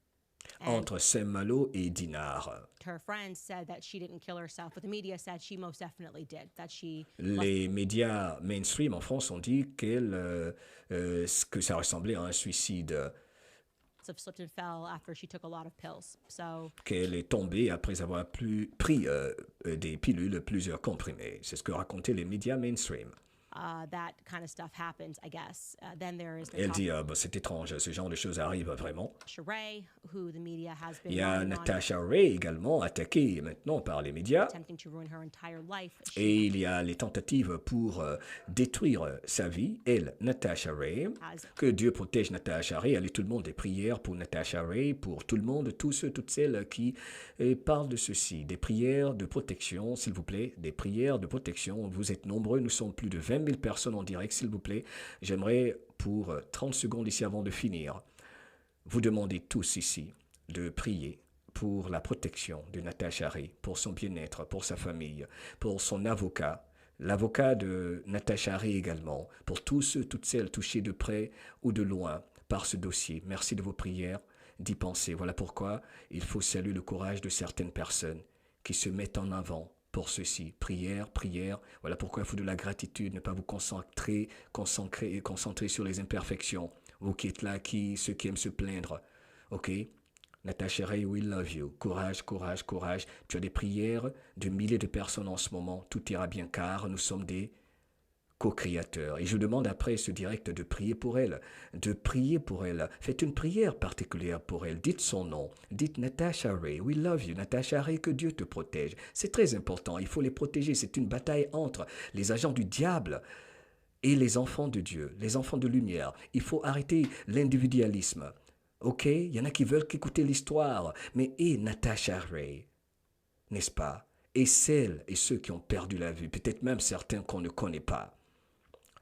And entre Saint-Malo et Dinard. her friends said that she didn't kill herself, but the media said she most definitely did. That she Les médias mainstream en France ont dit que ça ressemblait à un suicide, must have slipped and fell after she took a lot of pills. So qu'elle est tombée après avoir pris des pilules, plusieurs comprimés. C'est ce que racontaient les médias mainstream. that kind of stuff happens, I guess. Then there is Elle dit, bah, c'est étrange, ce genre de choses arrive vraiment. Natasha Ray, who the media has been Il y a relying on, Natasha Ray également, attaquée maintenant par les médias. attempting to ruin her entire life. Et il y a les tentatives pour détruire sa vie. Elle, Natasha Ray. Que Dieu protège Natasha Ray. Allez, tout le monde, des prières pour Natasha Ray, pour tout le monde, tous ceux, toutes celles qui parlent de ceci. Des prières de protection, s'il vous plaît. Des prières de protection. Vous êtes nombreux. Nous sommes plus de 20 000 personnes en direct, s'il vous plaît. J'aimerais, pour 30 secondes ici avant de finir, vous demander tous ici de prier pour la protection de Natasha Ray, pour son bien-être, pour sa famille, pour son avocat, l'avocat de Natasha Ray également, pour tous ceux, toutes celles touchées de près ou de loin par ce dossier. Merci de vos prières, d'y penser. Voilà pourquoi il faut saluer le courage de certaines personnes qui se mettent en avant pour ceci. Prière, prière. Voilà pourquoi il faut de la gratitude, ne pas vous concentrer sur les imperfections. Vous qui êtes là, ceux qui aiment se plaindre. OK? Natasha Ray, we love you. Courage, courage, courage. Tu as des prières de milliers de personnes en ce moment. Tout ira bien car nous sommes des co-créateurs. Et je demande après ce direct de prier pour elle. De prier pour elle. Faites une prière particulière pour elle. Dites son nom. Dites Natasha Ray, we love you. Natasha Ray, que Dieu te protège. C'est très important. Il faut les protéger. C'est une bataille entre les agents du diable et les enfants de Dieu, les enfants de lumière. Il faut arrêter l'individualisme. OK? Il y en a qui veulent qu'écouter l'histoire. Mais Natasha Ray, n'est-ce pas? Et celles et ceux qui ont perdu la vue, peut-être même certains qu'on ne connaît pas.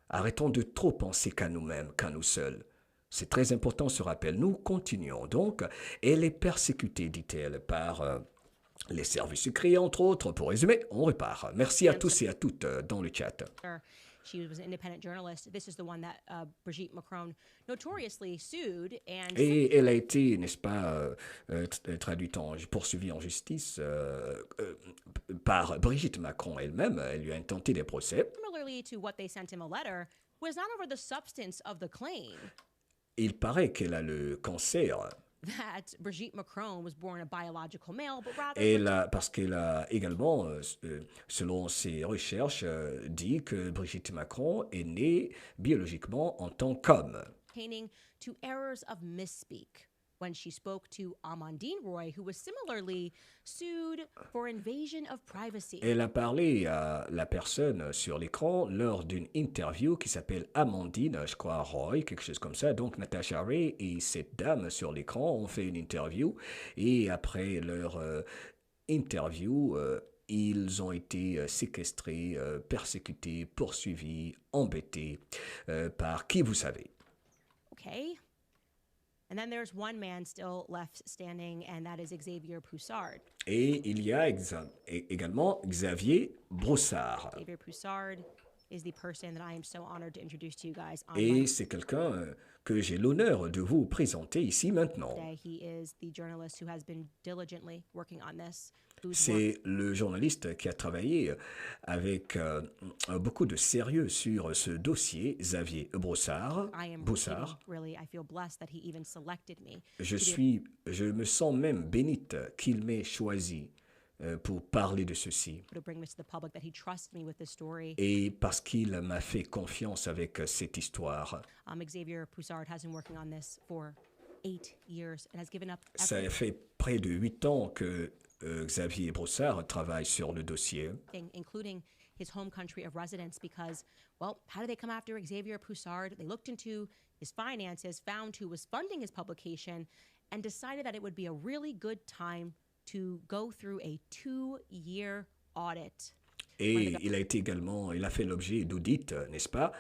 Arrêtons de trop penser qu'à nous-mêmes, qu'à nous seuls. C'est très important ce rappel. Nous continuons donc. Elle est persécutée, dit-elle, par les services secrets, entre autres. Pour résumer, on repart. Merci à tous et à toutes dans le chat. She was an independent journalist. This is the one that Brigitte Macron notoriously sued. Et elle a été, n'est-ce pas, traduite poursuivie en justice par Brigitte Macron elle-même. Elle lui a intenté des procès. Similarly to what they sent him a letter, was not over the substance of the claim. Il paraît qu'elle a le cancer. That Brigitte Macron was born a biological male, but rather parce qu'elle a également, selon ses recherches, dit que Brigitte Macron est née biologiquement en tant qu'homme. Pertaining to errors of misspeak when she spoke to Amandine Roy, who was similarly sued for invasion of privacy. Elle a parlé à la personne sur l'écran lors d'une interview qui s'appelle Amandine, je crois, Roy, quelque chose comme ça. Donc Natasha Ray et cette dame sur l'écran ont fait une interview et après leur interview, ils ont été séquestrés, persécutés, poursuivis, embêtés par qui vous savez. Okay. And then there's one man still left standing, and that is Xavier Poussard. Et il y a également Xavier Broussard. Xavier Poussard is the person that I am so honored to introduce to you guys. Et c'est quelqu'un que j'ai l'honneur de vous présenter ici maintenant. Today, he is the journalist who has been diligently working on this. C'est le journaliste qui a travaillé avec beaucoup de sérieux sur ce dossier, Xavier Broussard. Je me sens même bénite qu'il m'ait choisi pour parler de ceci. Et parce qu'il m'a fait confiance avec cette histoire. Xavier Poussard has been working on this for 8 years and has given up. Ça fait près de 8 ans que Xavier Broussard travaille sur le dossier. Including his home country of residence because, well, how did they come after Xavier Poussard? They looked into his finances, found who was funding his publication, and decided that it would be a really good time to go through a 2-year audit. Et il a fait l'objet d'audits, n'est-ce pas,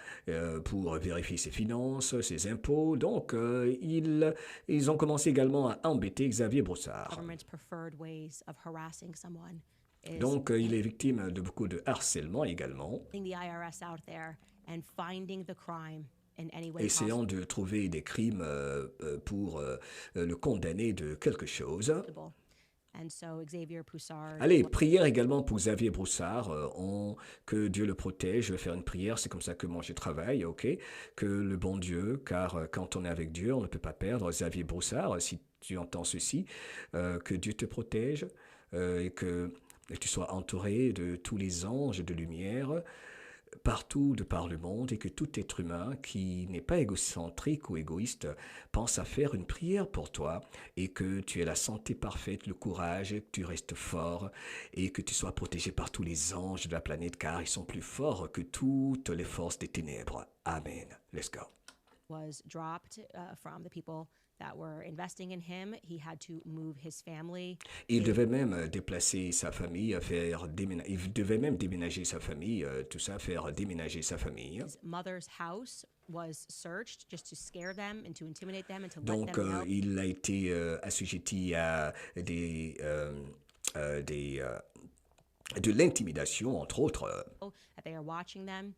pour vérifier ses finances, ses impôts. Donc, ils ont commencé également à embêter Xavier Broussard. Donc, il est victime de beaucoup de harcèlement également. Essayant de trouver des crimes pour le condamner de quelque chose. Allez, prière également pour Xavier Broussard, que Dieu le protège. Je vais faire une prière, c'est comme ça que moi je travaille, ok? Que le bon Dieu, car quand on est avec Dieu, on ne peut pas perdre. Xavier Broussard, si tu entends ceci, que Dieu te protège et que tu sois entouré de tous les anges de lumière partout de par le monde et que tout être humain qui n'est pas égocentrique ou égoïste pense à faire une prière pour toi et que tu aies la santé parfaite, le courage, que tu restes fort et que tu sois protégé par tous les anges de la planète car ils sont plus forts que toutes les forces des ténèbres. Amen. Let's go. Was dropped from the people that were investing in him. He had to move his family. Il devait même déplacer sa famille, il devait même déménager sa famille, tout ça, faire déménager sa famille. His mother's house was searched just to scare them and to intimidate them and to let Donc, them know il a été assujetti à de l'intimidation, entre autres. that they are watching them.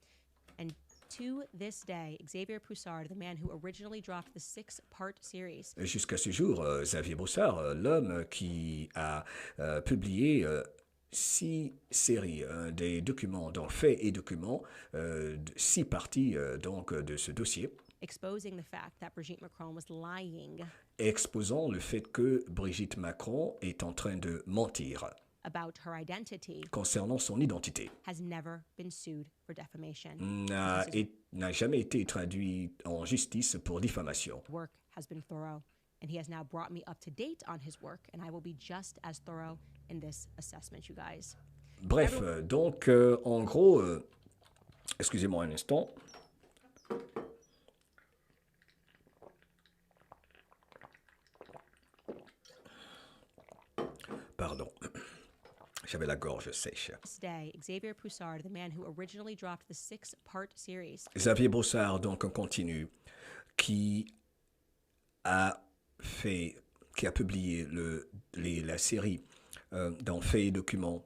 And to this day, Xavier Poussard, the man who originally dropped the 6-part series, Jusqu'à ce jour, Xavier Broussard, l'homme qui a publié 6 séries, des documents, donc faits et documents, 6 parties donc de ce dossier, exposing the fact that Brigitte Macron was lying exposant le fait que Brigitte Macron est en train de mentir about her identity, concernant son identité, has never been sued for defamation. n'a jamais été traduit en justice pour diffamation. Work has been thorough, and he has now brought me up to date on his work, and I will be just as thorough in this assessment, you guys. Bref, donc en gros, excusez-moi un instant. Pardon, j'avais la gorge sèche. This day, Xavier Poussard, the man who originally dropped the 6-part series, Xavier Broussard, donc on continue, qui a publié la série dans Faits et Documents,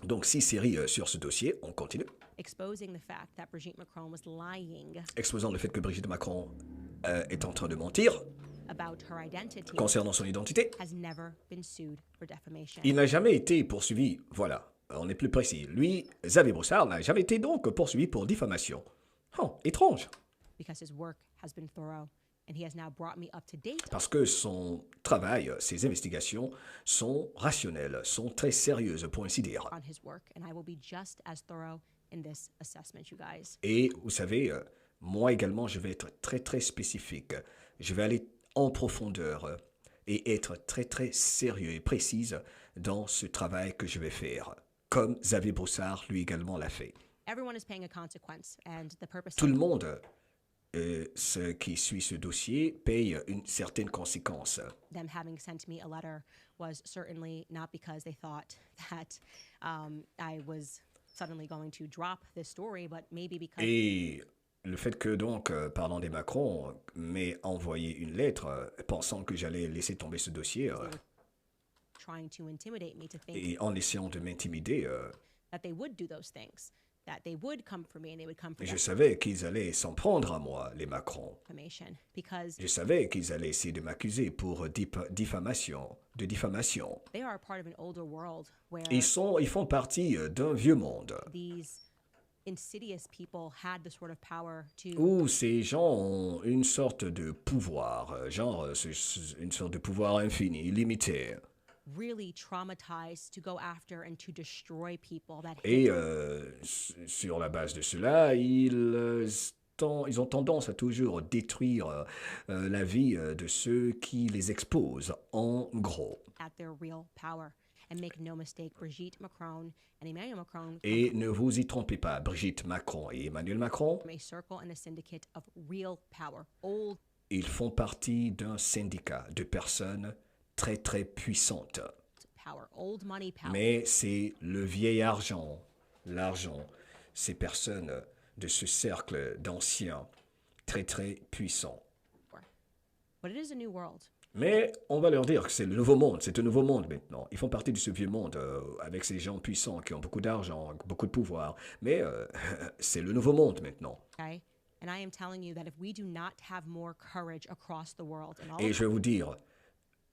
donc 6 séries sur ce dossier, on continue, exposing the fact that Brigitte Macron was lying exposant le fait que Brigitte Macron est en train de mentir about her identity, concernant son identité. has never been sued for defamation. Il n'a jamais été poursuivi, voilà, on est plus précis. Lui, Xavier Broussard, n'a jamais été donc poursuivi pour diffamation. Oh, étrange. Because his work has been thorough, and he has now brought me up to date Parce que son travail, ses investigations sont rationnelles, sont très sérieuses, pour ainsi dire. on his work, and I will be just as thorough in this assessment, you guys. Et vous savez, moi également, je vais être très très spécifique. Je vais aller en profondeur et être très très sérieux et précise dans ce travail que je vais faire, comme Xavier Broussard lui également l'a fait. Everyone is paying a consequence, and the purpose Tout le monde, ce qui suit ce dossier, paye une certaine conséquence. them having sent me a letter was certainly not because they thought that I was suddenly going to drop this story, but maybe because Et le fait que donc, parlant des Macron, m'ait envoyé une lettre pensant que j'allais laisser tomber ce dossier trying to intimidate me to think et en essayant de m'intimider, that they would do those things, that they would come for me and they would come for je savais qu'ils allaient s'en prendre à moi, les Macron. defamation, because Je savais qu'ils allaient essayer de m'accuser pour diffamation. they are a part of an older world where Ils font partie d'un vieux monde these insidious people had the sort of power to où ces gens ont une sorte de pouvoir, une sorte de pouvoir infini, illimité. really traumatize, to go after and to destroy people that Et hate sur la base de cela, ils ont tendance à toujours détruire la vie de ceux qui les exposent, en gros. at their real power. And make no mistake, Brigitte Macron and Emmanuel Macron Et ne vous y trompez pas, Brigitte Macron et Emmanuel Macron, from a circle and a syndicate of real power, old ils font partie d'un syndicat de personnes très très puissantes. power, old money power. Mais c'est le vieil argent, l'argent, ces personnes de ce cercle d'anciens très très puissants. But it is a new world. Mais on va leur dire que c'est le nouveau monde, c'est un nouveau monde maintenant. Ils font partie de ce vieux monde avec ces gens puissants qui ont beaucoup d'argent, beaucoup de pouvoir. Mais c'est le nouveau monde maintenant. Okay? And I am telling you that if we do not have more courage across the world and all Et je vais vous dire,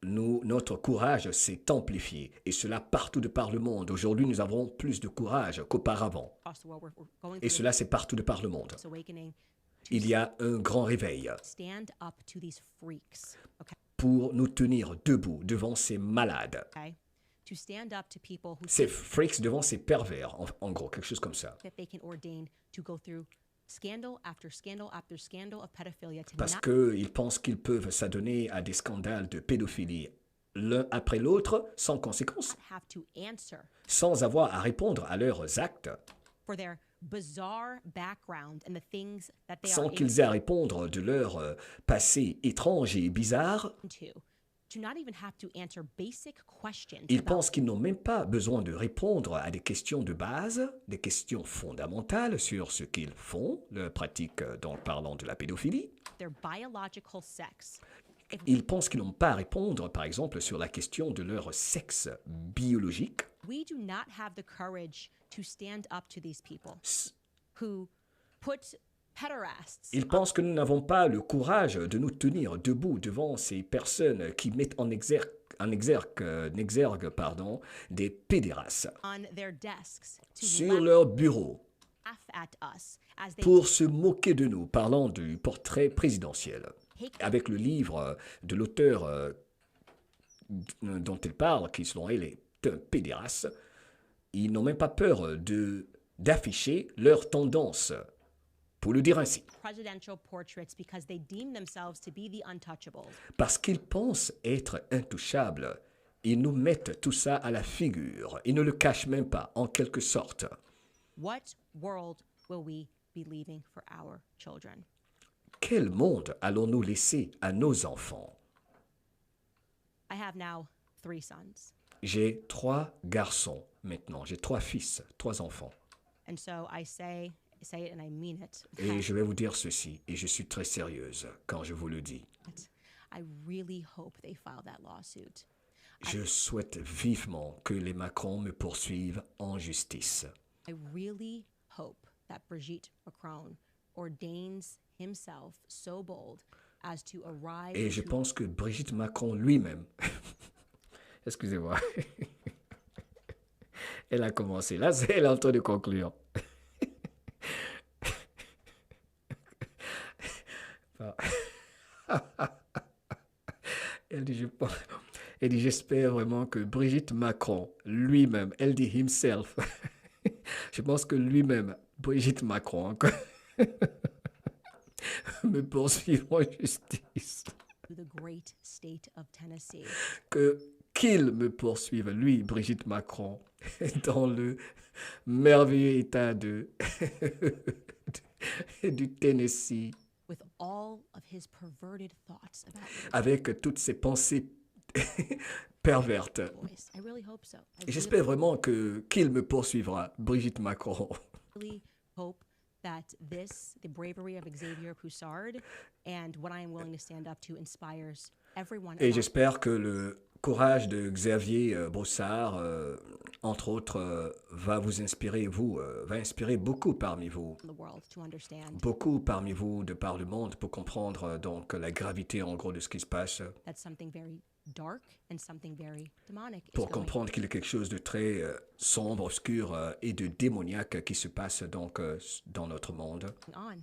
notre courage s'est amplifié. Et cela partout de par le monde. Aujourd'hui, nous avons plus de courage qu'auparavant. across the world, we're going Et through cela, c'est partout de par le monde. this awakening. Il y a un grand réveil Stand up to these freaks. Okay? pour nous tenir debout devant ces malades. Okay? to stand up to people who Ces freaks devant ces pervers, en gros, quelque chose comme ça. think that they can ordain to go through scandal after scandal after scandal of pedophilia to Parce not qu'ils pensent qu'ils peuvent s'adonner à des scandales de pédophilie l'un après l'autre, sans conséquence, have to answer sans avoir à répondre à leurs actes, for their bizarre background and the things that they sans are qu'ils aient à répondre de leur passé étrange et bizarre. into, to not even have to answer basic questions Ils about pensent qu'ils n'ont même pas besoin de répondre à des questions de base, des questions fondamentales sur ce qu'ils font, leur pratique donc parlant de la pédophilie. their biological sex. Ils pensent qu'ils n'ont pas à répondre, par exemple, sur la question de leur sexe biologique. We do not have the courage to stand up to these people who put pederasts Ils pensent que nous n'avons pas le courage de nous tenir debout devant ces personnes qui mettent en exergue, des pédérastes on their desks to sur leur bureau laugh at us as they pour se moquer de nous, parlant du portrait présidentiel. take Avec le livre de l'auteur dont elle parle, qui selon elle est un pédéraste, ils n'ont même pas peur d'afficher leur tendance, pour le dire ainsi. presidential portraits because they deem themselves to be the untouchables. Parce qu'ils pensent être intouchables, ils nous mettent tout ça à la figure. Ils ne le cachent même pas, en quelque sorte. What world will we be leaving for our children? Quel monde allons-nous laisser à nos enfants? I have now 3 sons. J'ai 3 garçons maintenant, j'ai 3 fils, 3 enfants. And so I say it and I mean it. Et je vais vous dire ceci, et je suis très sérieuse quand je vous le dis. I really hope they file that lawsuit. Je souhaite vivement que les Macron me poursuivent en justice. I really hope that Brigitte Macron ordains himself so bold as to arrive Et je into pense que Brigitte Macron lui-même, excusez-moi, elle a commencé, là elle est en train de conclure. Elle dit, elle dit, j'espère vraiment que Brigitte Macron lui-même, elle dit himself, je pense que lui-même, Brigitte Macron, encore, me poursuivre en justice. the great state of Tennessee. Qu'il me poursuive, lui, Brigitte Macron, dans le merveilleux état du Tennessee, With all of his perverted thoughts about avec toutes ses pensées pervertes. voice. I really hope so. Et j'espère vraiment qu'il me poursuivra, Brigitte Macron. Really hope that the bravery of Xavier Poussard and what I am willing to stand up to inspires everyone. Et j'espère que le courage de Xavier Broussard, entre autres, va vous inspirer, va inspirer beaucoup parmi vous. The world to understand Beaucoup parmi vous de par le monde pour comprendre donc la gravité en gros de ce qui se passe, that something very dark and something very demonic is pour going comprendre qu'il y a quelque chose de très sombre, obscur et de démoniaque qui se passe donc dans notre monde. on.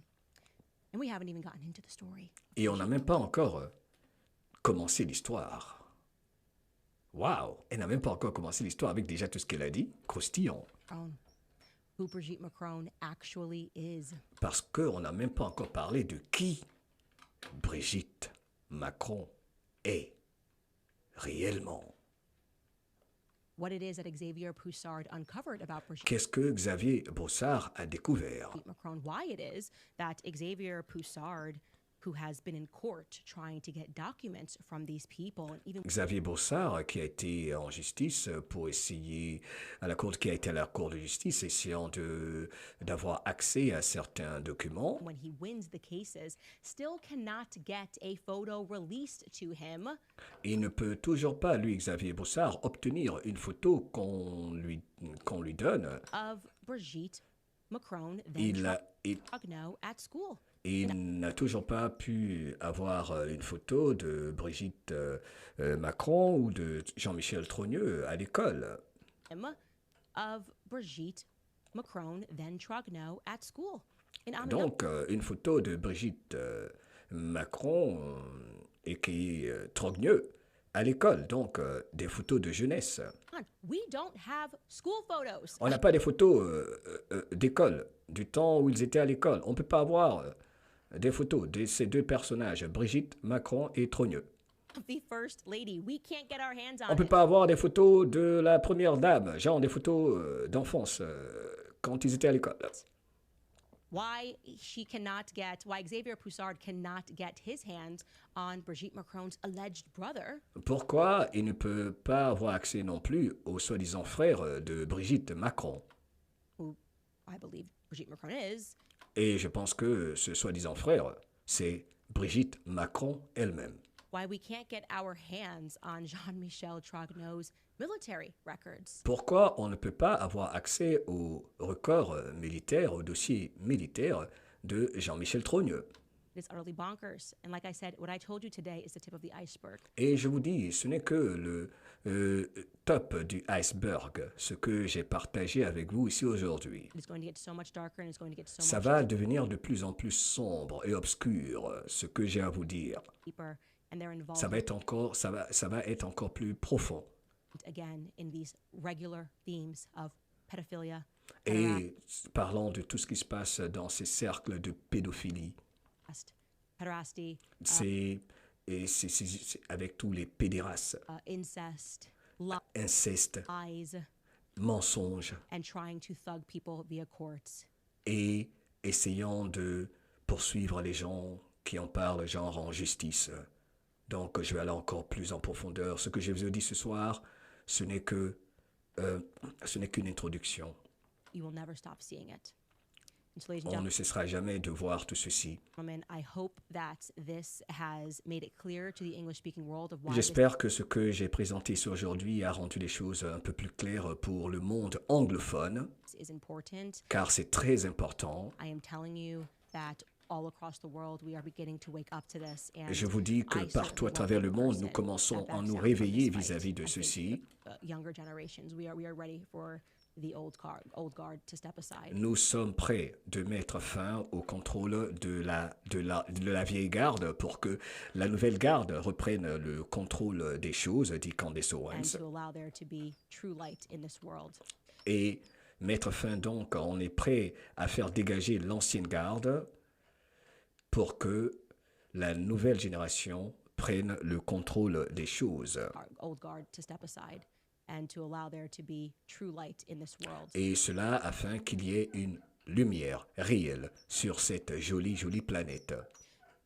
And we haven't even gotten into the story. Et on n'a même pas encore commencé l'histoire. Waouh, elle n'a même pas encore commencé l'histoire avec déjà tout ce qu'elle a dit, croustillant. Macron, who Brigitte Macron actually is. Parce qu'on n'a même pas encore parlé de qui Brigitte Macron est réellement. What it is that Xavier Poussard uncovered about Brigitte Qu'est-ce que Xavier Broussard a découvert? Macron, why it is that Xavier Poussard, who has been in court trying to get documents from these people, and even Xavier Broussard, qui a été en justice pour essayer, qui a été à la Cour de justice, essayant d'avoir accès à certains documents. when he wins the cases, still cannot get a photo released to him Il ne peut toujours pas, lui, Xavier Broussard, obtenir une photo qu'on lui donne. of Brigitte Macron, Il then il- Trogno at school. il n'a toujours pas pu avoir une photo de Brigitte Macron ou de Jean-Michel Trogneux à l'école. Him of Brigitte Macron, then Trogno at school. In Amiens. Donc, une photo de Brigitte Macron et qui est Trogneux à l'école. Donc, des photos de jeunesse. we don't have school photos. On n'a pas des photos d'école, du temps où ils étaient à l'école. On ne peut pas avoir des photos de ces deux personnages, Brigitte Macron et Trogneux. The First Lady, we can't get our hands On on ne peut it. pas avoir des photos de la première dame, genre des photos d'enfance quand ils étaient à l'école. Why Xavier Poussard cannot get his hands on Brigitte Macron's alleged brother. Pourquoi il ne peut pas avoir accès non plus au soi-disant frère de Brigitte Macron? Who I believe Brigitte Macron is. Et je pense que ce soi-disant frère, c'est Brigitte Macron elle-même. Why we can't get our hands on Jean-Michel Trogneu's military records. Pourquoi on ne peut pas avoir accès au record militaire, au dossier militaire de Jean-Michel Trogneux? It is utterly bonkers. And like I said, what I told you today is the tip of the iceberg. Et je vous dis, ce n'est que le top du iceberg, ce que j'ai partagé avec vous ici aujourd'hui. It is going to get so much darker and it's going to get so Ça much va devenir de plus en plus sombre et obscur, ce que j'ai à vous dire. deeper. And they're involved Ça va être encore plus profond. again in these regular themes of pedophilia. Et parlant de tout ce qui se passe dans ces cercles de pédophilie, Pederasty, c'est avec tous les pédérastes, incest, inceste, lies, mensonges, and trying to thug people via courts. et essayant de poursuivre les gens qui en parlent genre en justice. Donc je vais aller encore plus en profondeur. Ce que je vous ai dit ce soir, ce n'est qu'une introduction. You will never stop seeing it. And so, ladies and On ne gentlemen, cessera jamais de voir tout ceci. I hope that this has made it clear to the English-speaking world of why this J'espère que ce que j'ai présenté ici aujourd'hui a rendu les choses un peu plus claires pour le monde anglophone, is important. car c'est très important. I am telling you that all across the world we are beginning to wake up to this. And Je vous dis que I partout à certainly travers le won't be the monde, nous person commençons that à backs nous down from réveiller this fight. vis-à-vis de I think ceci. younger generations, we are ready for the old guard to step aside. Nous sommes prêts de mettre fin au contrôle de la vieille garde pour que la nouvelle garde reprenne le contrôle des choses, dit Candace And Owens. to allow there to be true light in this world. Et mettre fin donc, on est prêt à faire dégager l'ancienne garde pour que la nouvelle génération prenne le contrôle des choses. Our old guard to step aside and to allow there to be true light in this world. Et cela afin qu'il y ait une lumière réelle sur cette jolie, jolie planète.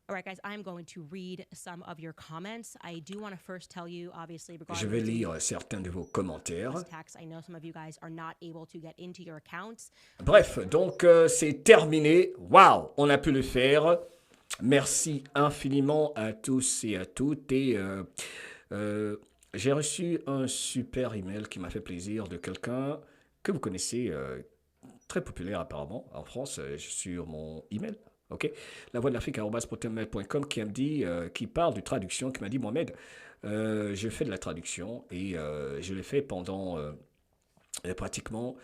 All right, guys, I'm going to read some of your comments. I do want to first tell you, obviously, Je vais lire certains de vos commentaires. tax. I know some of you guys are not able to get into your accounts. Bref, donc c'est terminé. Waouh, on a pu le faire. Merci infiniment à tous et à toutes. Et j'ai reçu un super email qui m'a fait plaisir de quelqu'un que vous connaissez, très populaire apparemment en France, sur mon email. Ok, la voix de l'Afrique@protonmail.com qui me dit, qui parle de traduction, qui m'a dit Mohamed, je fais de la traduction et je l'ai fait pendant pratiquement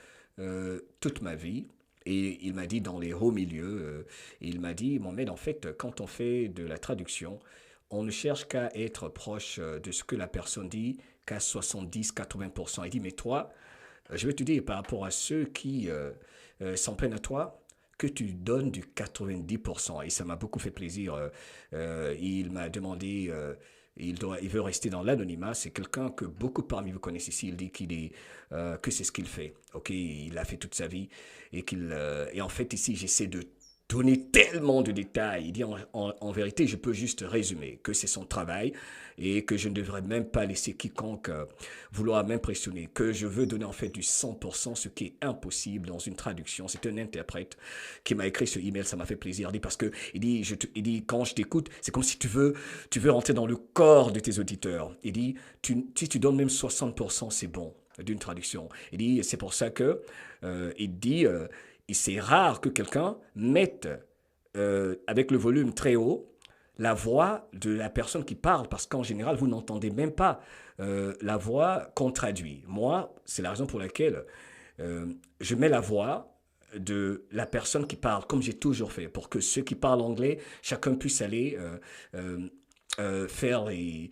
toute ma vie. Et il m'a dit dans les hauts milieux, il m'a dit Mohamed, en fait, quand on fait de la traduction, on ne cherche qu'à être proche de ce que la personne dit, qu'à 70-80%. Il dit mais toi, je vais te dire par rapport à ceux qui s'en prennent à toi, que tu donnes du 90%. Et ça m'a beaucoup fait plaisir. Il m'a demandé, il veut rester dans l'anonymat. C'est quelqu'un que beaucoup parmi vous connaissent ici. Il dit que c'est ce qu'il fait. Ok, il a fait toute sa vie. Et en fait, ici, j'essaie de donner tellement de détails. Il dit en vérité, je peux juste résumer que c'est son travail et que je ne devrais même pas laisser quiconque vouloir m'impressionner, que je veux donner en fait du 100%, ce qui est impossible dans une traduction. C'est un interprète qui m'a écrit ce email, ça m'a fait plaisir. Il dit parce que il dit quand je t'écoute, c'est comme si tu veux rentrer dans le corps de tes auditeurs. Il dit si tu donnes même 60%, c'est bon d'une traduction. Il dit c'est pour ça que il dit et c'est rare que quelqu'un mette avec le volume très haut la voix de la personne qui parle, parce qu'en général, vous n'entendez même pas la voix qu'on traduit. Moi, c'est la raison pour laquelle je mets la voix de la personne qui parle, comme j'ai toujours fait, pour que ceux qui parlent anglais, chacun puisse aller faire les...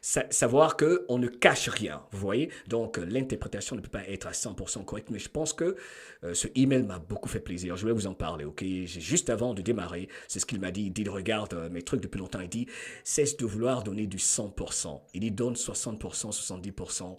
savoir qu'on ne cache rien, vous voyez. Donc, l'interprétation ne peut pas être à 100% correcte, mais je pense que ce email m'a beaucoup fait plaisir. Je vais vous en parler, ok? Juste avant de démarrer, c'est ce qu'il m'a dit. Il dit, regarde mes trucs depuis longtemps. Il dit, cesse de vouloir donner du 100%. Il dit, donne 60%, 70%.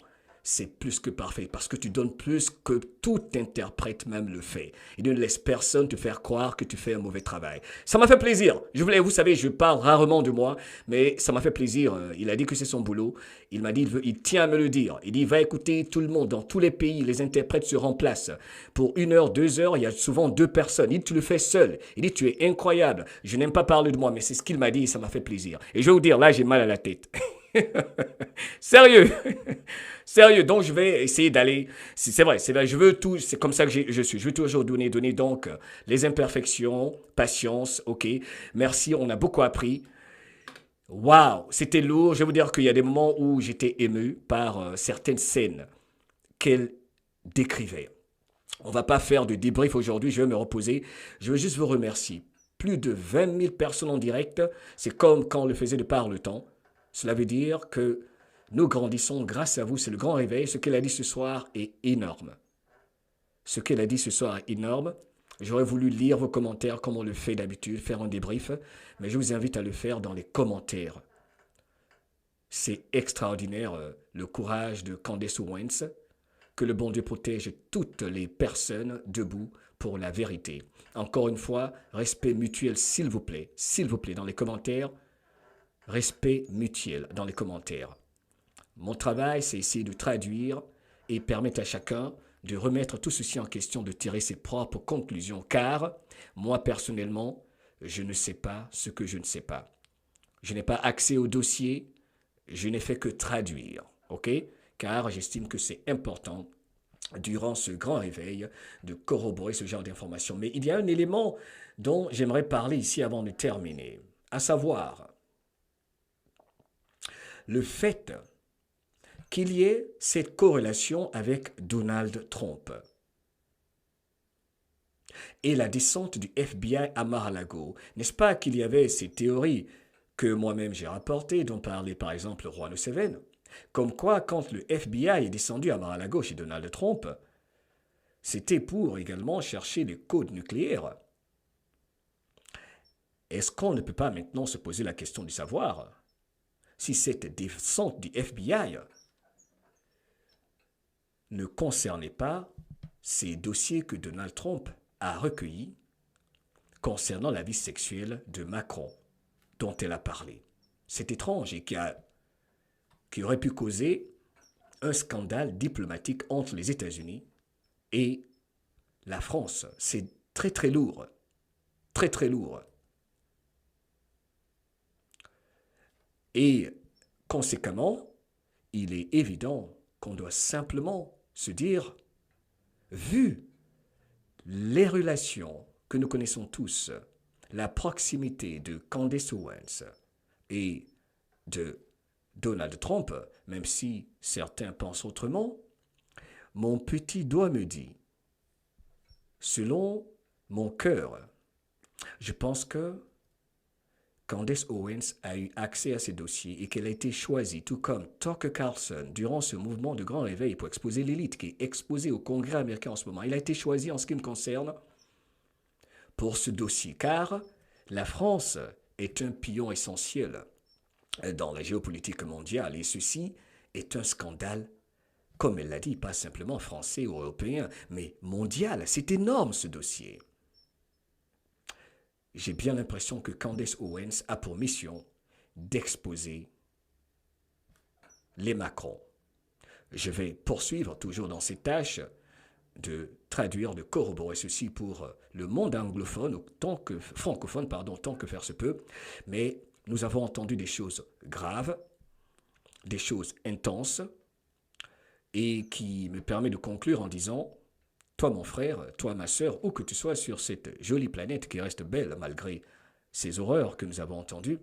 C'est plus que parfait parce que tu donnes plus que tout interprète même le fait. Il ne laisse personne te faire croire que tu fais un mauvais travail. Ça m'a fait plaisir. Vous savez, je parle rarement de moi, mais ça m'a fait plaisir. Il a dit que c'est son boulot. Il m'a dit, il tient à me le dire. Il dit, va écouter tout le monde. Dans tous les pays, les interprètes se remplacent. Pour 1 heure, 2 heures, il y a souvent 2 personnes. Il dit, tu le fais seul. Il dit, tu es incroyable. Je n'aime pas parler de moi, mais c'est ce qu'il m'a dit et ça m'a fait plaisir. Et je vais vous dire, là, j'ai mal à la tête. Sérieux. Sérieux, donc je vais essayer d'aller, c'est vrai, je veux tout, c'est comme ça que je suis, je veux toujours donner donc les imperfections, patience, ok, merci, on a beaucoup appris, waouh, c'était lourd, je vais vous dire qu'il y a des moments où j'étais ému par certaines scènes qu'elle décrivait. On va pas faire de débrief aujourd'hui, je vais me reposer, je veux juste vous remercier. Plus de 20 000 personnes en direct, c'est comme quand on le faisait de par le temps, cela veut dire que nous grandissons grâce à vous, c'est le grand réveil. Ce qu'elle a dit ce soir est énorme. Ce qu'elle a dit ce soir est énorme. J'aurais voulu lire vos commentaires comme on le fait d'habitude, faire un débrief, mais je vous invite à le faire dans les commentaires. C'est extraordinaire le courage de Candace Owens. Que le bon Dieu protège toutes les personnes debout pour la vérité. Encore une fois, respect mutuel, s'il vous plaît, dans les commentaires. Respect mutuel dans les commentaires. Mon travail, c'est essayer de traduire et permettre à chacun de remettre tout ceci en question, de tirer ses propres conclusions. Car, moi personnellement, je ne sais pas ce que je ne sais pas. Je n'ai pas accès au dossier, je n'ai fait que traduire, ok? Car j'estime que c'est important, durant ce grand réveil, de corroborer ce genre d'informations. Mais il y a un élément dont j'aimerais parler ici avant de terminer, à savoir le fait qu'il y ait cette corrélation avec Donald Trump et la descente du FBI à Mar-a-Lago. N'est-ce pas qu'il y avait ces théories que moi-même j'ai rapportées, dont parlait par exemple Juan Seven, comme quoi quand le FBI est descendu à Mar-a-Lago chez Donald Trump, c'était pour également chercher les codes nucléaires. Est-ce qu'on ne peut pas maintenant se poser la question de savoir si cette descente du FBI ne concernait pas ces dossiers que Donald Trump a recueillis concernant la vie sexuelle de Macron, dont elle a parlé. C'est étrange et qui aurait pu causer un scandale diplomatique entre les États-Unis et la France. C'est très très lourd, très très lourd. Et conséquemment, il est évident qu'on doit simplement se dire, vu les relations que nous connaissons tous, la proximité de Candace Owens et de Donald Trump, même si certains pensent autrement, mon petit doigt me dit, selon mon cœur, je pense que Candace Owens a eu accès à ces dossiers et qu'elle a été choisie, tout comme Tucker Carlson, durant ce mouvement de grand réveil pour exposer l'élite qui est exposée au Congrès américain en ce moment. Il a été choisi en ce qui me concerne pour ce dossier, car la France est un pion essentiel dans la géopolitique mondiale et ceci est un scandale, comme elle l'a dit, pas simplement français ou européen, mais mondial. C'est énorme ce dossier. J'ai bien l'impression que Candace Owens a pour mission d'exposer les Macron. Je vais poursuivre toujours dans ces tâches de traduire, de corroborer ceci pour le monde anglophone, francophone, tant que faire se peut. Mais nous avons entendu des choses graves, des choses intenses, et qui me permet de conclure en disant, toi mon frère, toi ma sœur, où que tu sois sur cette jolie planète qui reste belle malgré ces horreurs que nous avons entendues,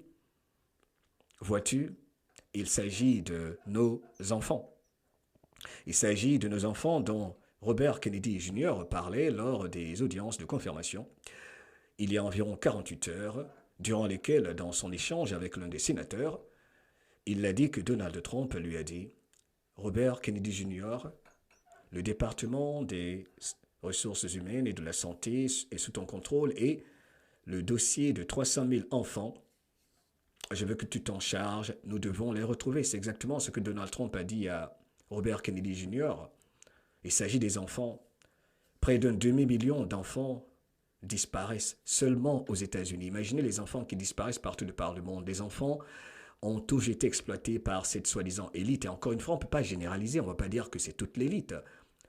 vois-tu, il s'agit de nos enfants. Il s'agit de nos enfants dont Robert Kennedy Jr. parlait lors des audiences de confirmation il y a environ 48 heures durant lesquels, dans son échange avec l'un des sénateurs, il a dit que Donald Trump lui a dit: Robert Kennedy Jr., le département des ressources humaines et de la santé est sous ton contrôle et le dossier de 300 000 enfants, je veux que tu t'en charges, nous devons les retrouver. C'est exactement ce que Donald Trump a dit à Robert Kennedy Jr. Il s'agit des enfants. Près d'un demi-million d'enfants disparaissent seulement aux États-Unis. Imaginez les enfants qui disparaissent partout de par le monde. Les enfants ont tous été exploités par cette soi-disant élite. Et encore une fois, on ne peut pas généraliser, on ne va pas dire que c'est toute l'élite.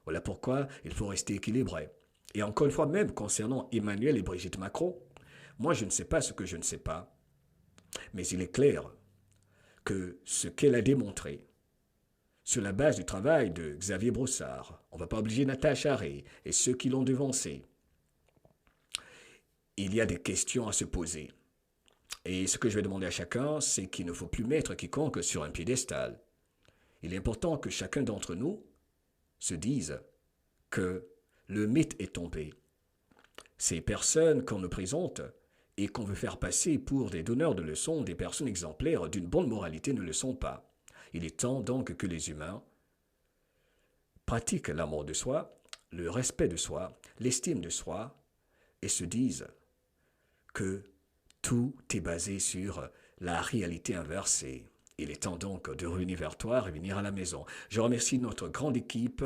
Voilà pourquoi il faut rester équilibré. Et encore une fois, même concernant Emmanuel et Brigitte Macron, moi je ne sais pas ce que je ne sais pas, mais il est clair que ce qu'elle a démontré, sur la base du travail de Xavier Broussard, on ne va pas obliger Natacha Harry et ceux qui l'ont devancé, il y a des questions à se poser. Et ce que je vais demander à chacun, c'est qu'il ne faut plus mettre quiconque sur un piédestal. Il est important que chacun d'entre nous se dise que le mythe est tombé. Ces personnes qu'on nous présente et qu'on veut faire passer pour des donneurs de leçons, des personnes exemplaires d'une bonne moralité ne le sont pas. Il est temps donc que les humains pratiquent l'amour de soi, le respect de soi, l'estime de soi et se disent que tout est basé sur la réalité inversée. Il est temps donc de revenir vers toi, revenir à la maison. Je remercie notre grande équipe.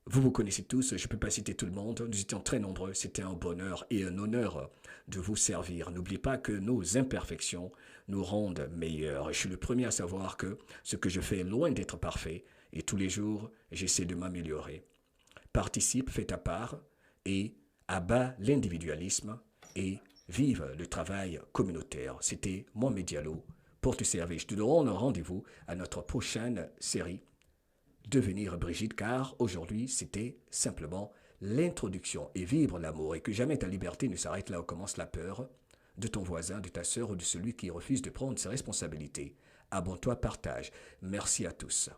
Vous connaissez tous, je ne peux pas citer tout le monde, nous étions très nombreux, c'était un bonheur et un honneur de vous servir. N'oubliez pas que nos imperfections nous rendent meilleurs. Je suis le premier à savoir que ce que je fais est loin d'être parfait et tous les jours, j'essaie de m'améliorer. Participe, fais ta part et abat l'individualisme et vive le travail communautaire. C'était Mohamed Diallo pour te servir. Je te donne rendez-vous à notre prochaine série Devenir Brigitte, car aujourd'hui, c'était simplement l'introduction et vivre l'amour et que jamais ta liberté ne s'arrête là où commence la peur de ton voisin, de ta sœur ou de celui qui refuse de prendre ses responsabilités. Abonne-toi, partage. Merci à tous.